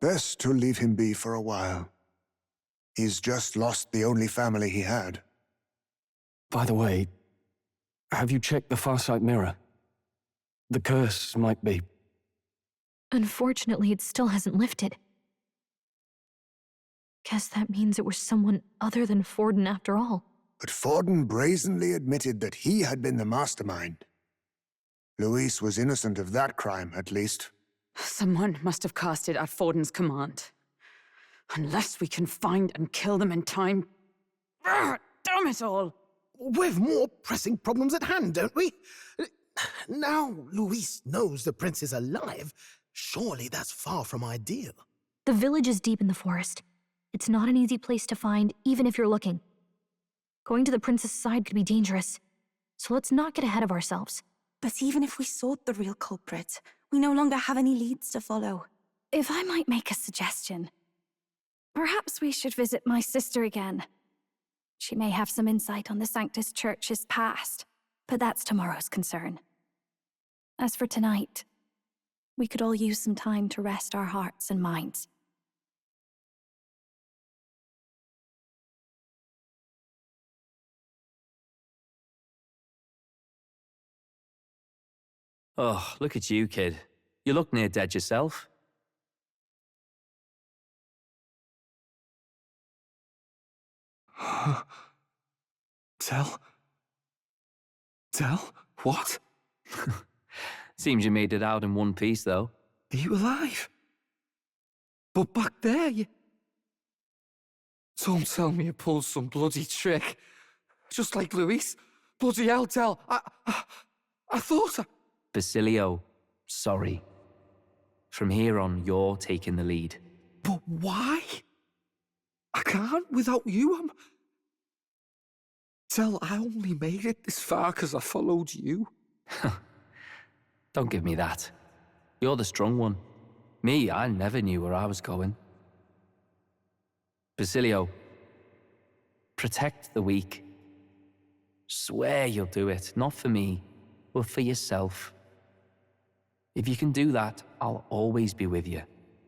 Best to leave him be for a while. He's just lost the only family he had. By the way, have you checked the Farsight mirror? The curse might be... Unfortunately, it still hasn't lifted. Guess that means it was someone other than Forden after all. But Forden brazenly admitted that he had been the mastermind. Luis was innocent of that crime, at least. Someone must have cast it at Forden's command. Unless we can find and kill them in time... Damn it all! We've more pressing problems at hand, don't we? Now Luis knows the prince is alive. Surely that's far from ideal. The village is deep in the forest. It's not an easy place to find, even if you're looking. Going to the prince's side could be dangerous, so let's not get ahead of ourselves. But even if we sought the real culprit, we no longer have any leads to follow. If I might make a suggestion, perhaps we should visit my sister again. She may have some insight on the Sanctus Church's past, but that's tomorrow's concern. As for tonight, we could all use some time to rest our hearts and minds. Oh, look at you, kid. You look near dead yourself. Tell? What? Seems you made it out in one piece, though. Are you alive? But back there, you... Don't tell me you pulled some bloody trick. Just like Luis. Bloody hell, Tell. I thought I... Basilio, sorry. From here on, you're taking the lead. But why? I can't without you. Tell, I only made it this far because I followed you. Don't give me that. You're the strong one. Me, I never knew where I was going. Basilio, protect the weak. Swear you'll do it, not for me, but for yourself. If you can do that, I'll always be with you.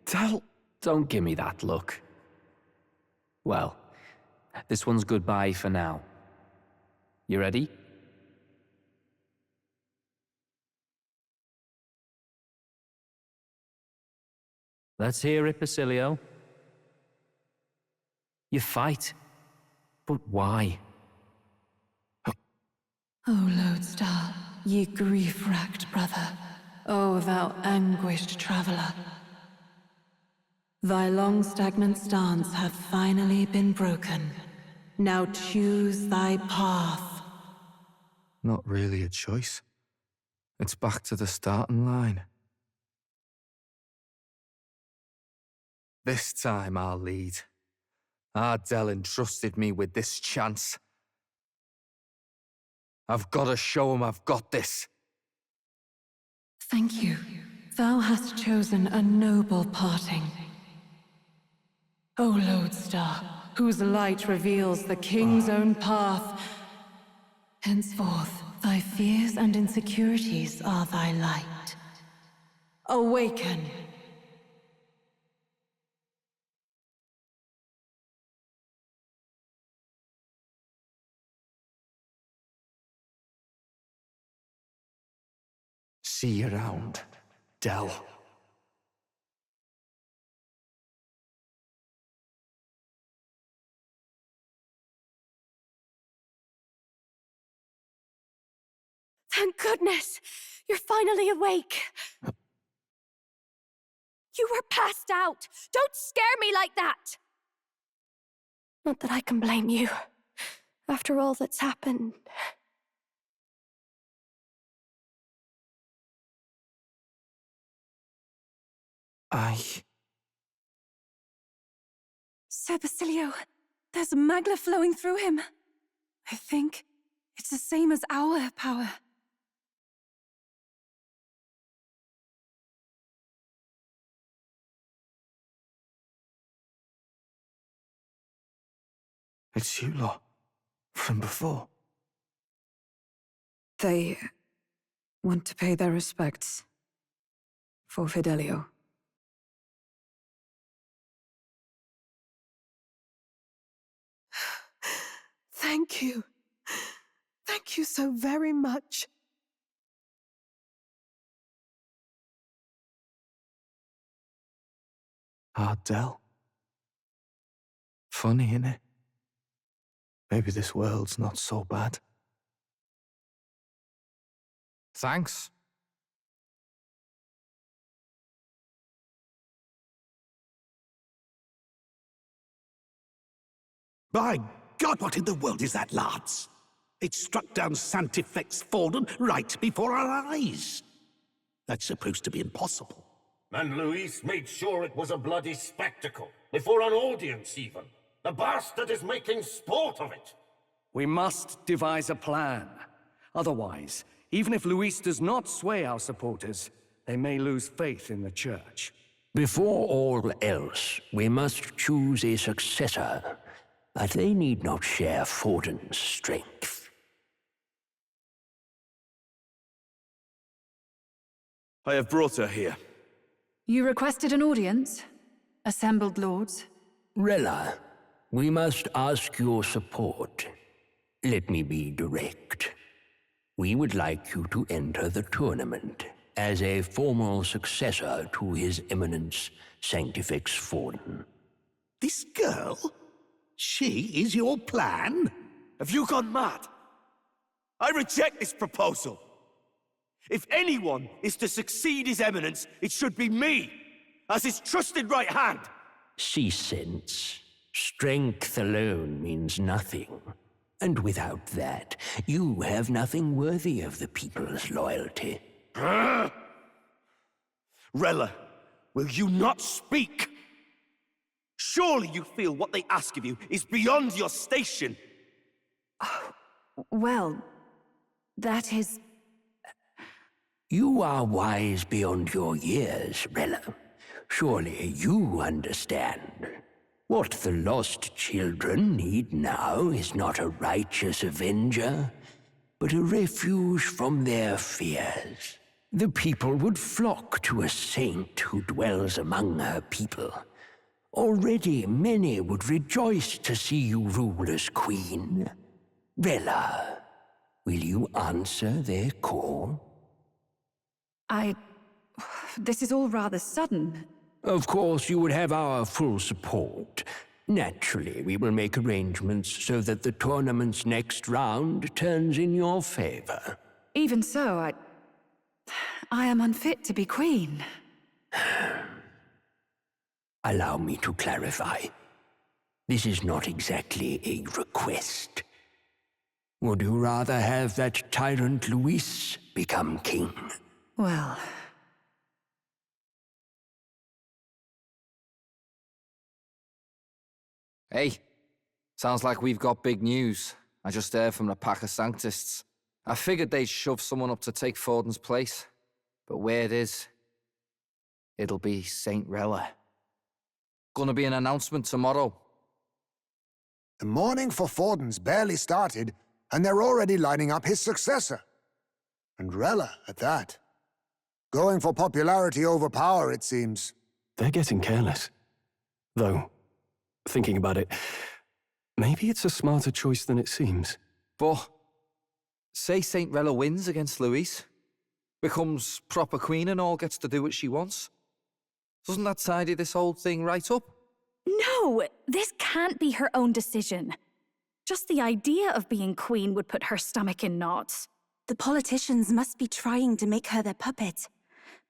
Tell... Don't give me that look. Well, this one's goodbye for now. You ready? Let's hear it, Basilio. You fight. But why? O Lodestar, ye grief-racked brother, O thou anguished traveler. Thy long stagnant stance hath finally been broken. Now choose thy path. Not really a choice. It's back to the starting line. This time I'll lead. Ardell entrusted me with this chance. I've got to show him I've got this. Thank you. Thou hast chosen a noble parting. O Lodestar, whose light reveals the king's own path, henceforth thy fears and insecurities are thy light. Awaken! See you around, Dell. Thank goodness! You're finally awake! You were passed out! Don't scare me like that! Not that I can blame you. After all that's happened... Sir Basilio, there's magla flowing through him. I think it's the same as our power. It's you lot. From before. They want to pay their respects for Fidelio. Thank you. Thank you so very much. Ardell. Funny, innit? Maybe this world's not so bad. Thanks. By God, what in the world is that, lads? It struck down Sanctifex Forden right before our eyes. That's supposed to be impossible. And Luis made sure it was a bloody spectacle, before an audience even. The bastard is making sport of it. We must devise a plan. Otherwise, even if Luis does not sway our supporters, they may lose faith in the church. Before all else, we must choose a successor, but they need not share Forden's strength. I have brought her here. You requested an audience? Assembled lords? Rella, we must ask your support. Let me be direct. We would like you to enter the tournament as a formal successor to His Eminence Sanctifex Forden. This girl? She is your plan? Have you gone mad? I reject this proposal. If anyone is to succeed His Eminence, it should be me, as his trusted right hand. See sense. Strength alone means nothing. And without that, you have nothing worthy of the people's loyalty. Rella, will you not speak? Surely you feel what they ask of you is beyond your station. Well, that is... You are wise beyond your years, Rella. Surely you understand. What the lost children need now is not a righteous avenger, but a refuge from their fears. The people would flock to a saint who dwells among her people. Already many would rejoice to see you rule as queen. Rella, will you answer their call? This is all rather sudden. Of course, you would have our full support. Naturally, we will make arrangements so that the tournament's next round turns in your favor. Even so, I am unfit to be queen. Allow me to clarify. This is not exactly a request. Would you rather have that tyrant Luis become king? Well... Hey, sounds like we've got big news. I just heard from the pack of Sanctists. I figured they'd shove someone up to take Forden's place. But where it is, it'll be Saint Rella. Gonna be an announcement tomorrow. The mourning for Forden's barely started, and they're already lining up his successor. And Rella, at that. Going for popularity over power, it seems. They're getting careless. Though, thinking about it, maybe it's a smarter choice than it seems. But, say Saint Rella wins against Luis, becomes proper queen and all, gets to do what she wants. Doesn't that tidy this whole thing right up? No, this can't be her own decision. Just the idea of being queen would put her stomach in knots. The politicians must be trying to make her their puppet.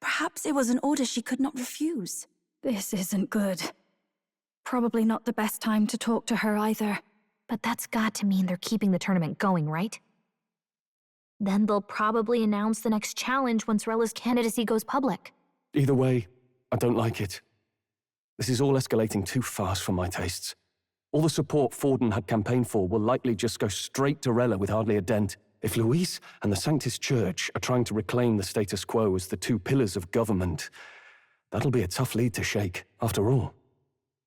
Perhaps it was an order she could not refuse. This isn't good. Probably not the best time to talk to her either. But that's got to mean they're keeping the tournament going, right? Then they'll probably announce the next challenge once Rella's candidacy goes public. Either way, I don't like it. This is all escalating too fast for my tastes. All the support Forden had campaigned for will likely just go straight to Rella with hardly a dent. If Luis and the Sanctus Church are trying to reclaim the status quo as the two pillars of government, that'll be a tough lead to shake, after all.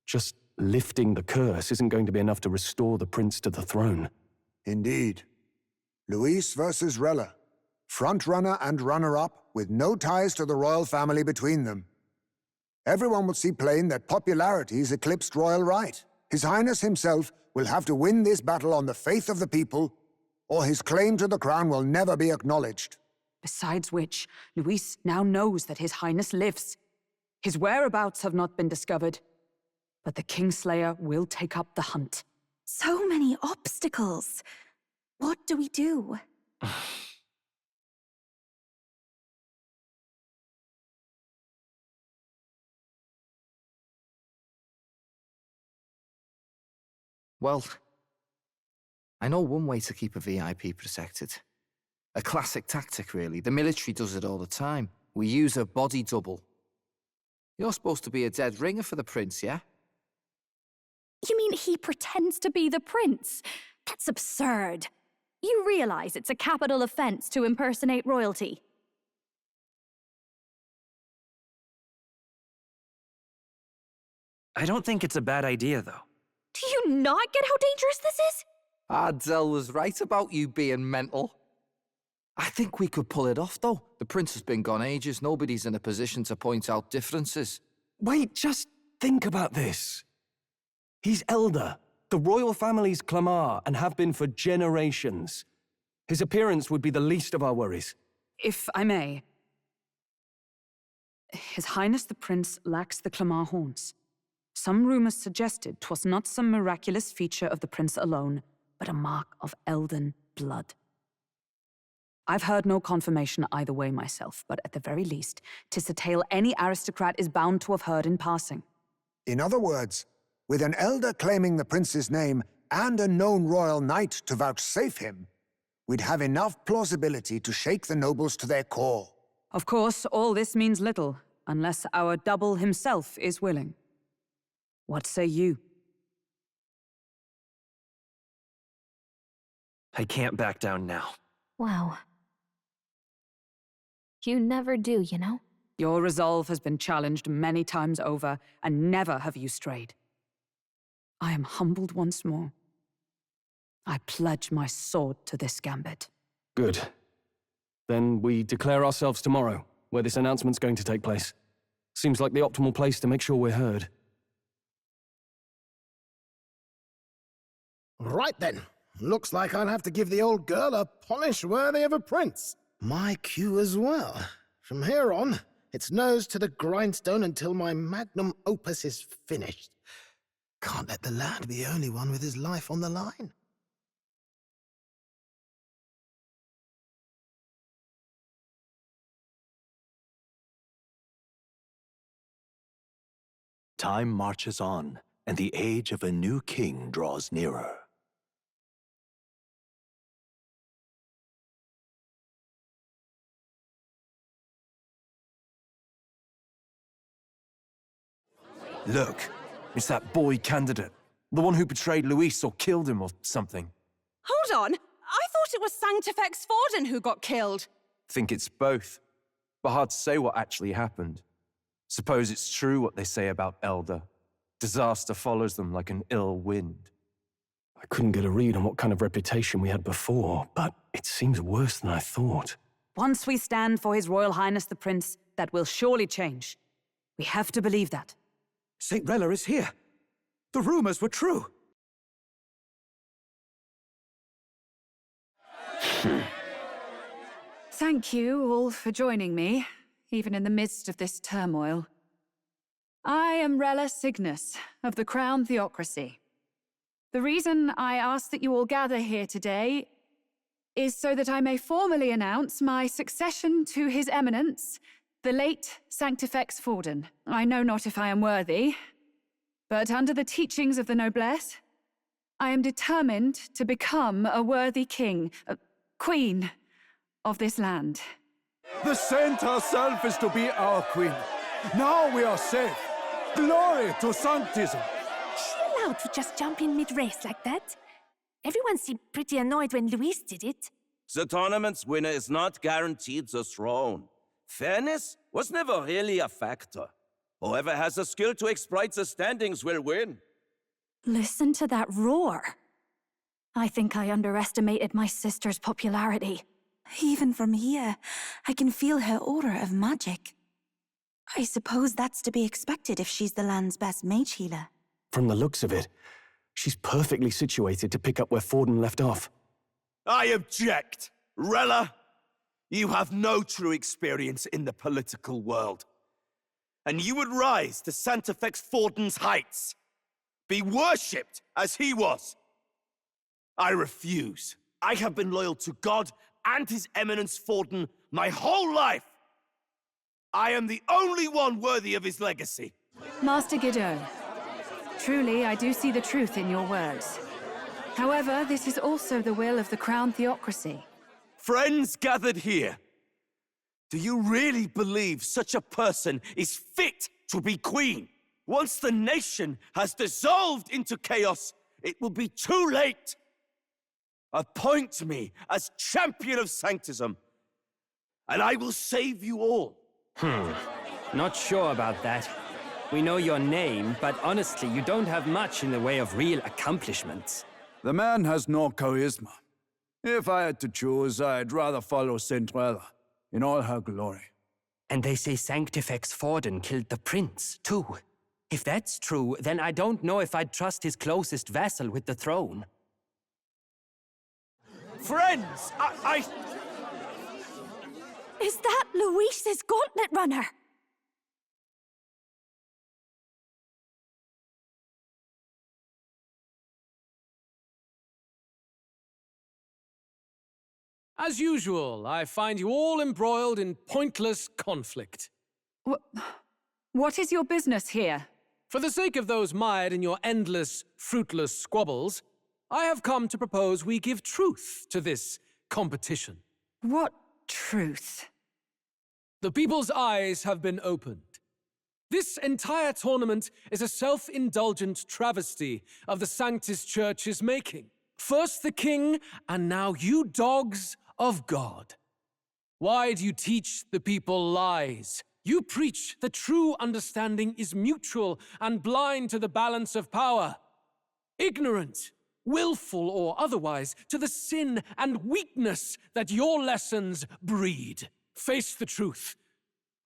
Just lifting the curse isn't going to be enough to restore the prince to the throne. Indeed. Luis versus Rella. Front-runner and runner-up, with no ties to the royal family between them. Everyone will see plain that popularity's eclipsed royal right. His Highness himself will have to win this battle on the faith of the people, or his claim to the crown will never be acknowledged. Besides which, Luis now knows that His Highness lives. His whereabouts have not been discovered, but the Kingslayer will take up the hunt. So many obstacles. What do we do? Well, I know one way to keep a VIP protected. A classic tactic, really. The military does it all the time. We use a body double. You're supposed to be a dead ringer for the prince, yeah? You mean he pretends to be the prince? That's absurd. You realize it's a capital offense to impersonate royalty. I don't think it's a bad idea, though. Do you not get how dangerous this is? Ardell was right about you being mental. I think we could pull it off, though. The prince has been gone ages. Nobody's in a position to point out differences. Wait, just think about this. He's elder. The royal family's Clamar, and have been for generations. His appearance would be the least of our worries. If I may. His Highness the Prince lacks the Clamar horns. Some rumors suggested 'twas not some miraculous feature of the prince alone, but a mark of elden blood. I've heard no confirmation either way myself, but at the very least, 'tis a tale any aristocrat is bound to have heard in passing. In other words, with an elder claiming the prince's name and a known royal knight to vouchsafe him, we'd have enough plausibility to shake the nobles to their core. Of course, all this means little, unless our double himself is willing. What say you? I can't back down now. Wow. You never do, you know? Your resolve has been challenged many times over, and never have you strayed. I am humbled once more. I pledge my sword to this gambit. Good. Then we declare ourselves tomorrow, where this announcement's going to take place. Seems like the optimal place to make sure we're heard. Right then. Looks like I'll have to give the old girl a polish worthy of a prince. My cue as well. From here on, it's nose to the grindstone until my magnum opus is finished. Can't let the lad be the only one with his life on the line. Time marches on, and the age of a new king draws nearer. Look, it's that boy candidate. The one who betrayed Luis or killed him or something. Hold on! I thought it was Sanctifex Forden who got killed. Think it's both. But hard to say what actually happened. Suppose it's true what they say about Elder. Disaster follows them like an ill wind. I couldn't get a read on what kind of reputation we had before, but it seems worse than I thought. Once we stand for His Royal Highness the Prince, that will surely change. We have to believe that. St. Rella is here. The rumors were true. Thank you all for joining me, even in the midst of this turmoil. I am Rella Cygnus, of the Crown Theocracy. The reason I ask that you all gather here today is so that I may formally announce my succession to His Eminence, the late Sanctifex Forden. I know not if I am worthy, but under the teachings of the noblesse, I am determined to become a worthy king, queen of this land. The saint herself is to be our queen. Now we are safe. Glory to Sanctism. Chill out to just jump in mid-race like that. Everyone seemed pretty annoyed when Luis did it. The tournament's winner is not guaranteed the throne. Fairness was never really a factor. Whoever has the skill to exploit the standings will win. Listen to that roar. I think I underestimated my sister's popularity. Even from here, I can feel her aura of magic. I suppose that's to be expected if she's the land's best mage healer. From the looks of it, she's perfectly situated to pick up where Forden left off. I object! Rella, you have no true experience in the political world. And you would rise to Santefex Forden's heights. Be worshipped as he was. I refuse. I have been loyal to God and His Eminence Forden my whole life. I am the only one worthy of his legacy. Master Godot, truly I do see the truth in your words. However, this is also the will of the Crown Theocracy. Friends gathered here, do you really believe such a person is fit to be queen? Once the nation has dissolved into chaos, it will be too late. Appoint me as champion of sanctism, and I will save you all. Not sure about that. We know your name, but honestly, you don't have much in the way of real accomplishments. The man has no charisma. If I had to choose, I'd rather follow Saint Rella in all her glory. And they say Sanctifex Forden killed the prince, too. If that's true, then I don't know if I'd trust his closest vassal with the throne. Friends, I... Is that Luis's gauntlet runner? As usual, I find you all embroiled in pointless conflict. What is your business here? For the sake of those mired in your endless, fruitless squabbles, I have come to propose we give truth to this competition. What truth? The people's eyes have been opened. This entire tournament is a self-indulgent travesty of the Sanctus Church's making. First the king, and now you dogs of God. Why do you teach the people lies? You preach that true understanding is mutual and blind to the balance of power. Ignorant, willful or otherwise, to the sin and weakness that your lessons breed. Face the truth.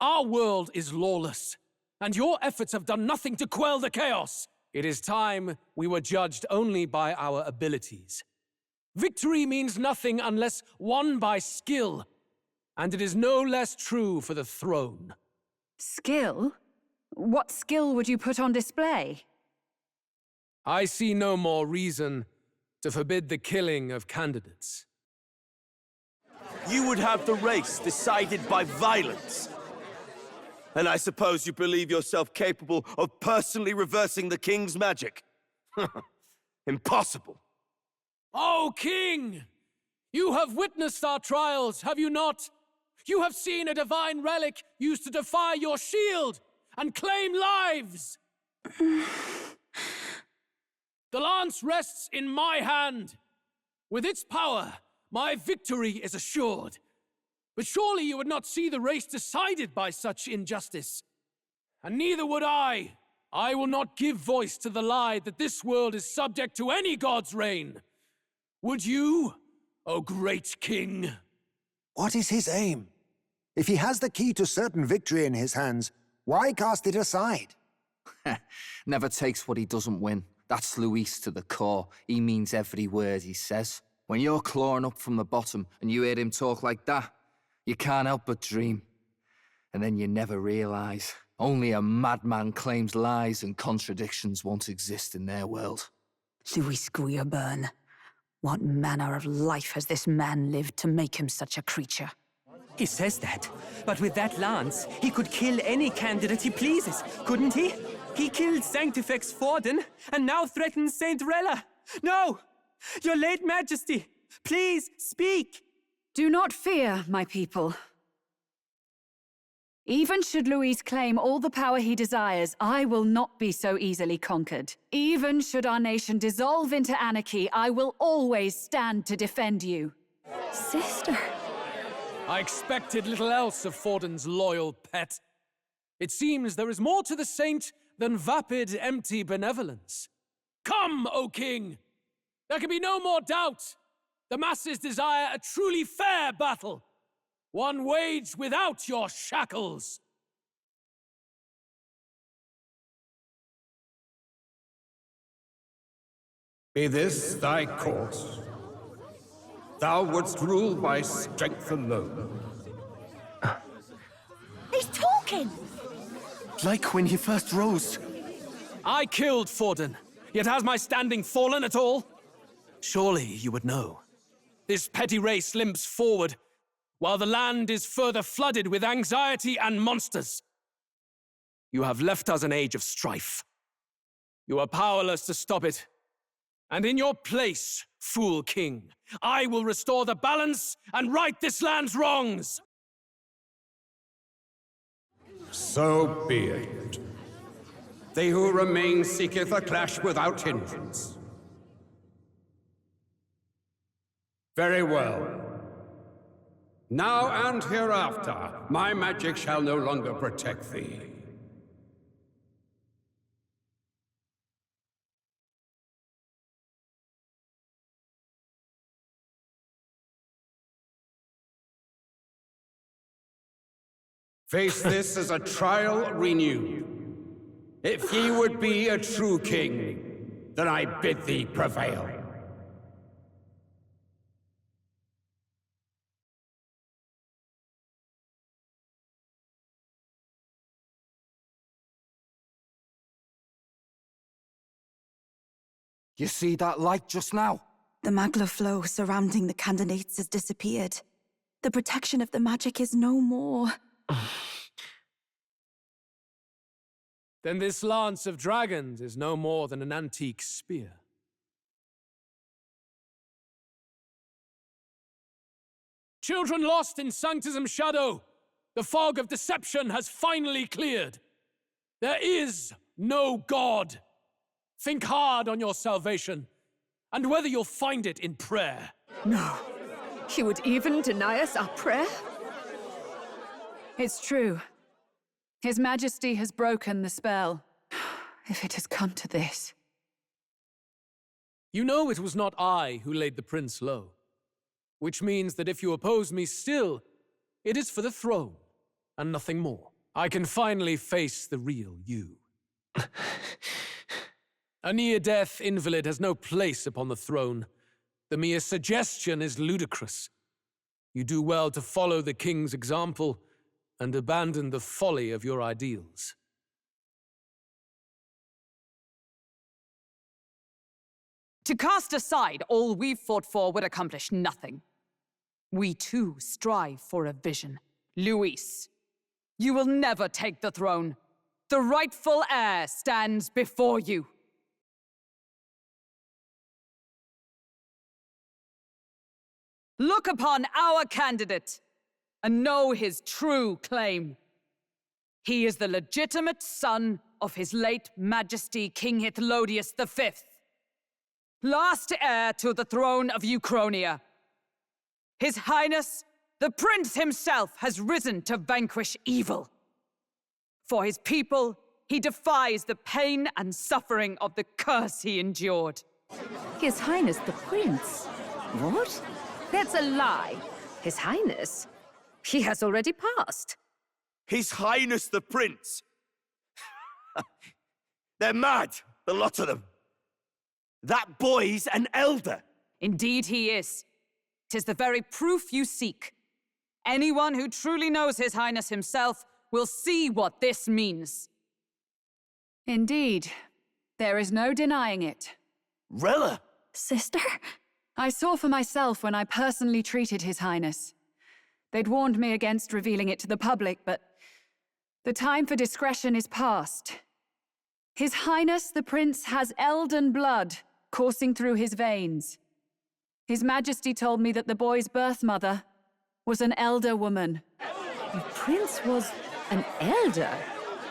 Our world is lawless, and your efforts have done nothing to quell the chaos. It is time we were judged only by our abilities. Victory means nothing unless won by skill, and it is no less true for the throne. Skill? What skill would you put on display? I see no more reason to forbid the killing of candidates. You would have the race decided by violence. And I suppose you believe yourself capable of personally reversing the king's magic? Impossible. Oh, King! You have witnessed our trials, have you not? You have seen a divine relic used to defy your shield and claim lives! The lance rests in my hand. With its power, my victory is assured. But surely you would not see the race decided by such injustice. And neither would I. I will not give voice to the lie that this world is subject to any god's reign. Would you, O great king? What is his aim? If he has the key to certain victory in his hands, why cast it aside? Never takes what he doesn't win. That's Luis to the core. He means every word he says. When you're clawing up from the bottom and you hear him talk like that, you can't help but dream. And then you never realize. Only a madman claims lies and contradictions won't exist in their world. Luis Guyaburn. What manner of life has this man lived to make him such a creature? He says that, but with that lance, he could kill any candidate he pleases, couldn't he? He killed Sanctifex Forden, and now threatens Saint Rella. No! Your late Majesty, please speak! Do not fear, my people. Even should Luis claim all the power he desires, I will not be so easily conquered. Even should our nation dissolve into anarchy, I will always stand to defend you. Sister. I expected little else of Forden's loyal pet. It seems there is more to the saint than vapid, empty benevolence. Come, O king! There can be no more doubt. The masses desire a truly fair battle, one waged without your shackles. Be this thy course? Thou wouldst rule by strength alone. He's talking! Like when he first rose. I killed Forden, yet has my standing fallen at all? Surely you would know. This petty race limps forward, while the land is further flooded with anxiety and monsters. You have left us an age of strife. You are powerless to stop it. And in your place, fool king, I will restore the balance and right this land's wrongs! So be it. They who remain seeketh a clash without hindrance. Very well. Now and hereafter, my magic shall no longer protect thee. Face this as a trial renewed. If ye would be a true king, then I bid thee prevail. You see that light just now? The magla flow surrounding the candidates has disappeared. The protection of the magic is no more. Then this lance of dragons is no more than an antique spear. Children lost in Sanctism's shadow, the fog of deception has finally cleared. There is no God. Think hard on your salvation, and whether you'll find it in prayer. No. He would even deny us our prayer? It's true. His Majesty has broken the spell. If it has come to this. You know it was not I who laid the prince low. Which means that if you oppose me still, it is for the throne, and nothing more. I can finally face the real you. A near-death invalid has no place upon the throne. The mere suggestion is ludicrous. You do well to follow the king's example and abandon the folly of your ideals. To cast aside all we've fought for would accomplish nothing. We too strive for a vision. Luis, you will never take the throne. The rightful heir stands before you. Look upon our candidate and know his true claim. He is the legitimate son of his late Majesty King Hithlodius V, last heir to the throne of Uchronia. His Highness, the Prince himself, has risen to vanquish evil. For his people, he defies the pain and suffering of the curse he endured. His Highness the Prince? What? That's a lie. His Highness? He has already passed. His Highness the Prince! They're mad, the lot of them. That boy's an elder. Indeed he is. 'Tis the very proof you seek. Anyone who truly knows His Highness himself will see what this means. Indeed. There is no denying it. Rella! Sister? I saw for myself when I personally treated His Highness. They'd warned me against revealing it to the public, but the time for discretion is past. His Highness the Prince has elden blood coursing through his veins. His Majesty told me that the boy's birth mother was an elder woman. The Prince was an elder?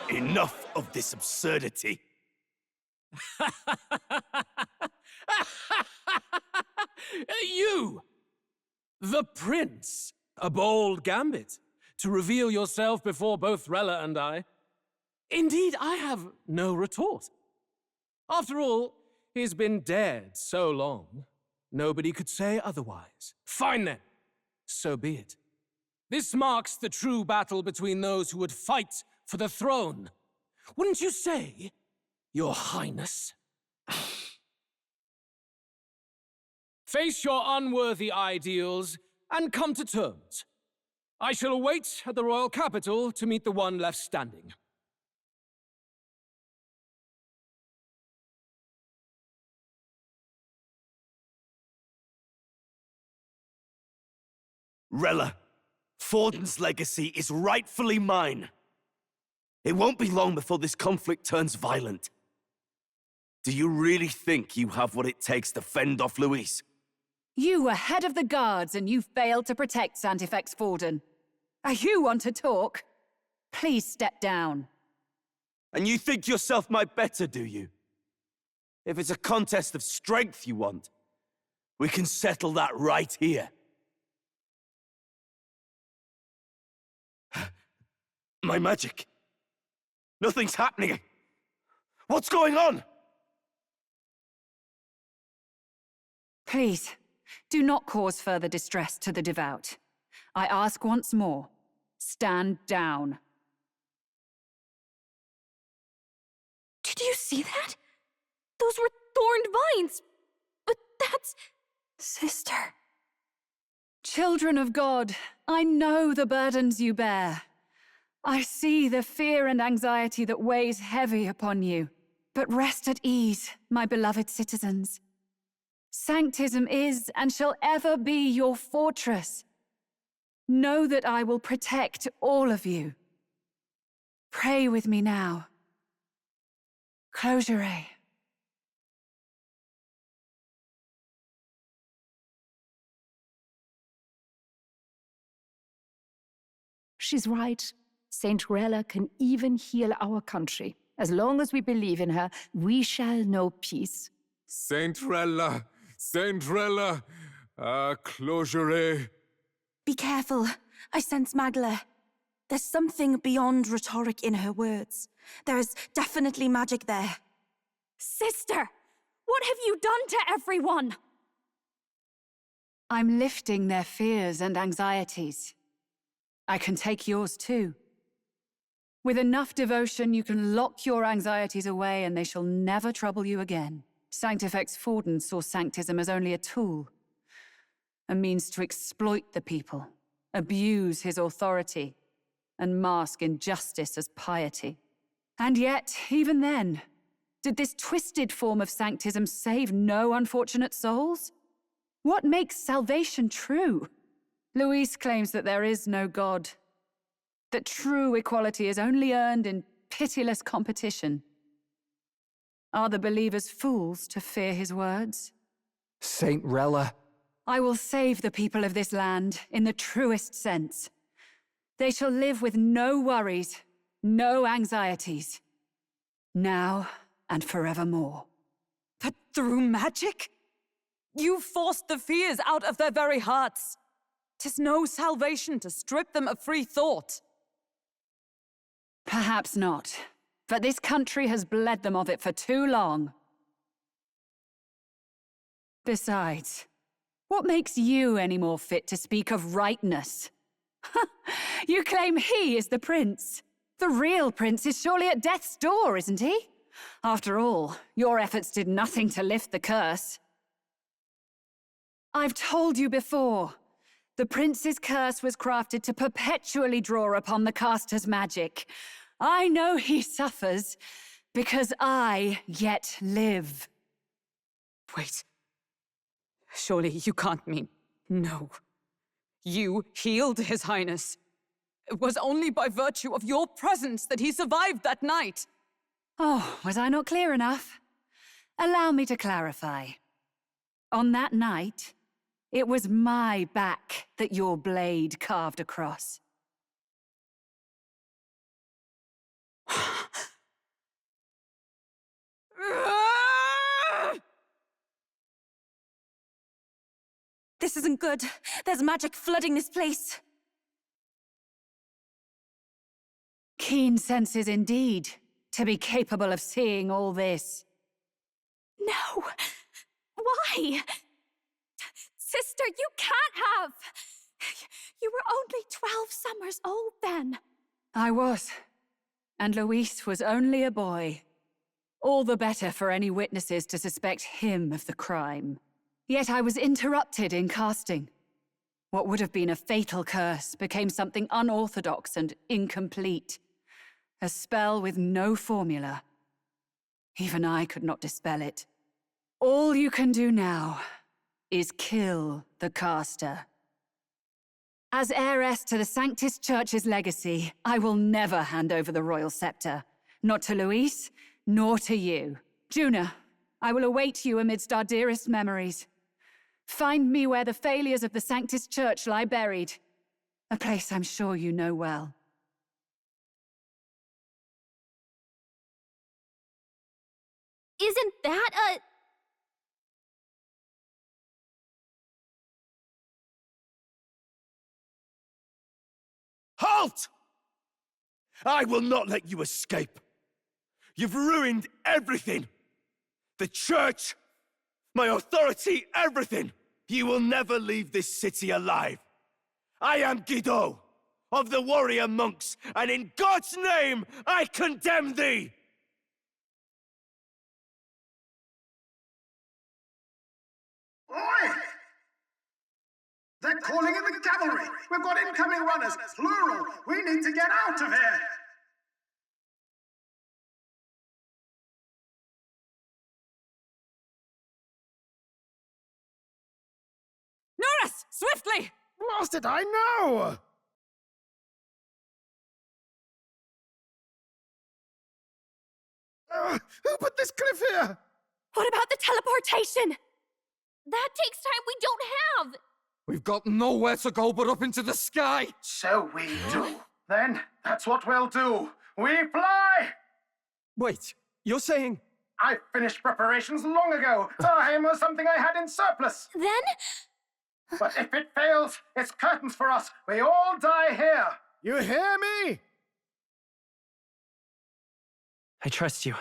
Enough of this absurdity. You! The Prince! A bold gambit, to reveal yourself before both Rella and I. Indeed, I have no retort. After all, He's been dead so long, nobody could say otherwise. Fine then, so be it. This marks the true battle between those who would fight for the throne. Wouldn't you say, Your Highness? Face your unworthy ideals and come to terms. I shall await at the royal capital to meet the one left standing. Rella, Forden's legacy is rightfully mine. It won't be long before this conflict turns violent. Do you really think you have what it takes to fend off Louise? You were head of the guards and you failed to protect Santifex Forden. You want to talk? Please step down. And you think yourself my better, do you? If it's a contest of strength you want, we can settle that right here. My magic. Nothing's happening. What's going on? Please, do not cause further distress to the devout. I ask once more, stand down. Did you see that? Those were thorned vines. But that's... Sister. Children of God, I know the burdens you bear. I see the fear and anxiety that weighs heavy upon you. But rest at ease, my beloved citizens. Sanctism is and shall ever be your fortress. Know that I will protect all of you. Pray with me now. Closure. She's right. Saint Rella can even heal our country. As long as we believe in her, we shall know peace. Saint Rella! Saint Rella! Closure. Be careful. I sense Magla. There's something beyond rhetoric in her words. There is definitely magic there. Sister! What have you done to everyone? I'm lifting their fears and anxieties. I can take yours too. With enough devotion, you can lock your anxieties away and they shall never trouble you again. Sanctifex Forden saw sanctism as only a tool, a means to exploit the people, abuse his authority, and mask injustice as piety. And yet, even then, did this twisted form of sanctism save no unfortunate souls? What makes salvation true? Louise claims that there is no God, that true equality is only earned in pitiless competition. Are the believers fools to fear his words? Saint Rella. I will save the people of this land in the truest sense. They shall live with no worries, no anxieties, now and forevermore. But through magic? You forced the fears out of their very hearts. 'Tis no salvation to strip them of free thought. Perhaps not, but this country has bled them of it for too long. Besides, what makes you any more fit to speak of rightness? You claim he is the prince. The real prince is surely at death's door, isn't he? After all, your efforts did nothing to lift the curse. I've told you before, the prince's curse was crafted to perpetually draw upon the caster's magic. I know he suffers, because I yet live. Wait. Surely you can't mean... No. You healed His Highness. It was only by virtue of your presence that he survived that night. Oh, was I not clear enough? Allow me to clarify. On that night, it was my back that your blade carved across. This isn't good. There's magic flooding this place. Keen senses indeed, to be capable of seeing all this. No! Why? Sister, you can't have! You were only 12 summers old then. I was. And Luis was only a boy. All the better for any witnesses to suspect him of the crime. Yet I was interrupted in casting. What would have been a fatal curse became something unorthodox and incomplete. A spell with no formula. Even I could not dispel it. All you can do now is kill the caster. As heiress to the Sanctus Church's legacy, I will never hand over the royal scepter. Not to Luis, nor to you. Juna, I will await you amidst our dearest memories. Find me where the failures of the Sanctus Church lie buried. A place I'm sure you know well. Isn't that a... Halt! I will not let you escape. You've ruined everything. The church, my authority, everything. You will never leave this city alive. I am Guido, of the warrior monks, and in God's name, I condemn thee! Oi! They're calling in the cavalry! We've got incoming runners, plural! We need to get out of here! Norris! Swiftly! Blast it, I know! Who put this cliff here? What about the teleportation? That takes time we don't have! We've got nowhere to go but up into the sky! So we do. Then, that's what we'll do. We fly! Wait, you're saying... I finished preparations long ago. Time was something I had in surplus. Then? But if it fails, it's curtains for us. We all die here. You hear me? I trust you.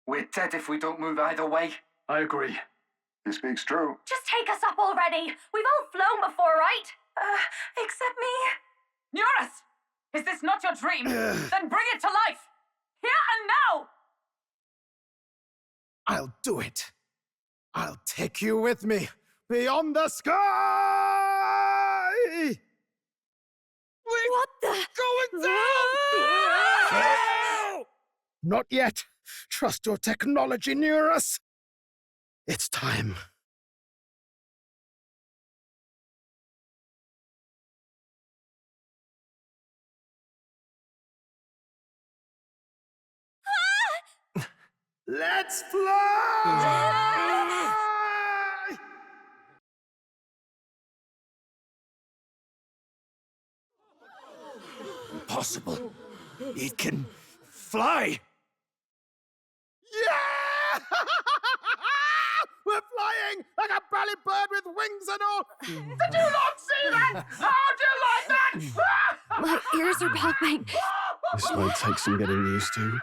We're dead if we don't move either way. I agree. He speaks true. Just take us up already. We've all flown before, right? Except me. Norris! Is this not your dream? Then bring it to life! Here and now! I'll do it. I'll take you with me beyond the sky! What the? Going down! Not yet. Trust your technology, Neurus. It's time. Let's fly! Impossible. It can fly. Yeah! We're flying like a bally bird with wings and all. Did you not see that? How'd you like that? My ears are popping. This might take some getting used to.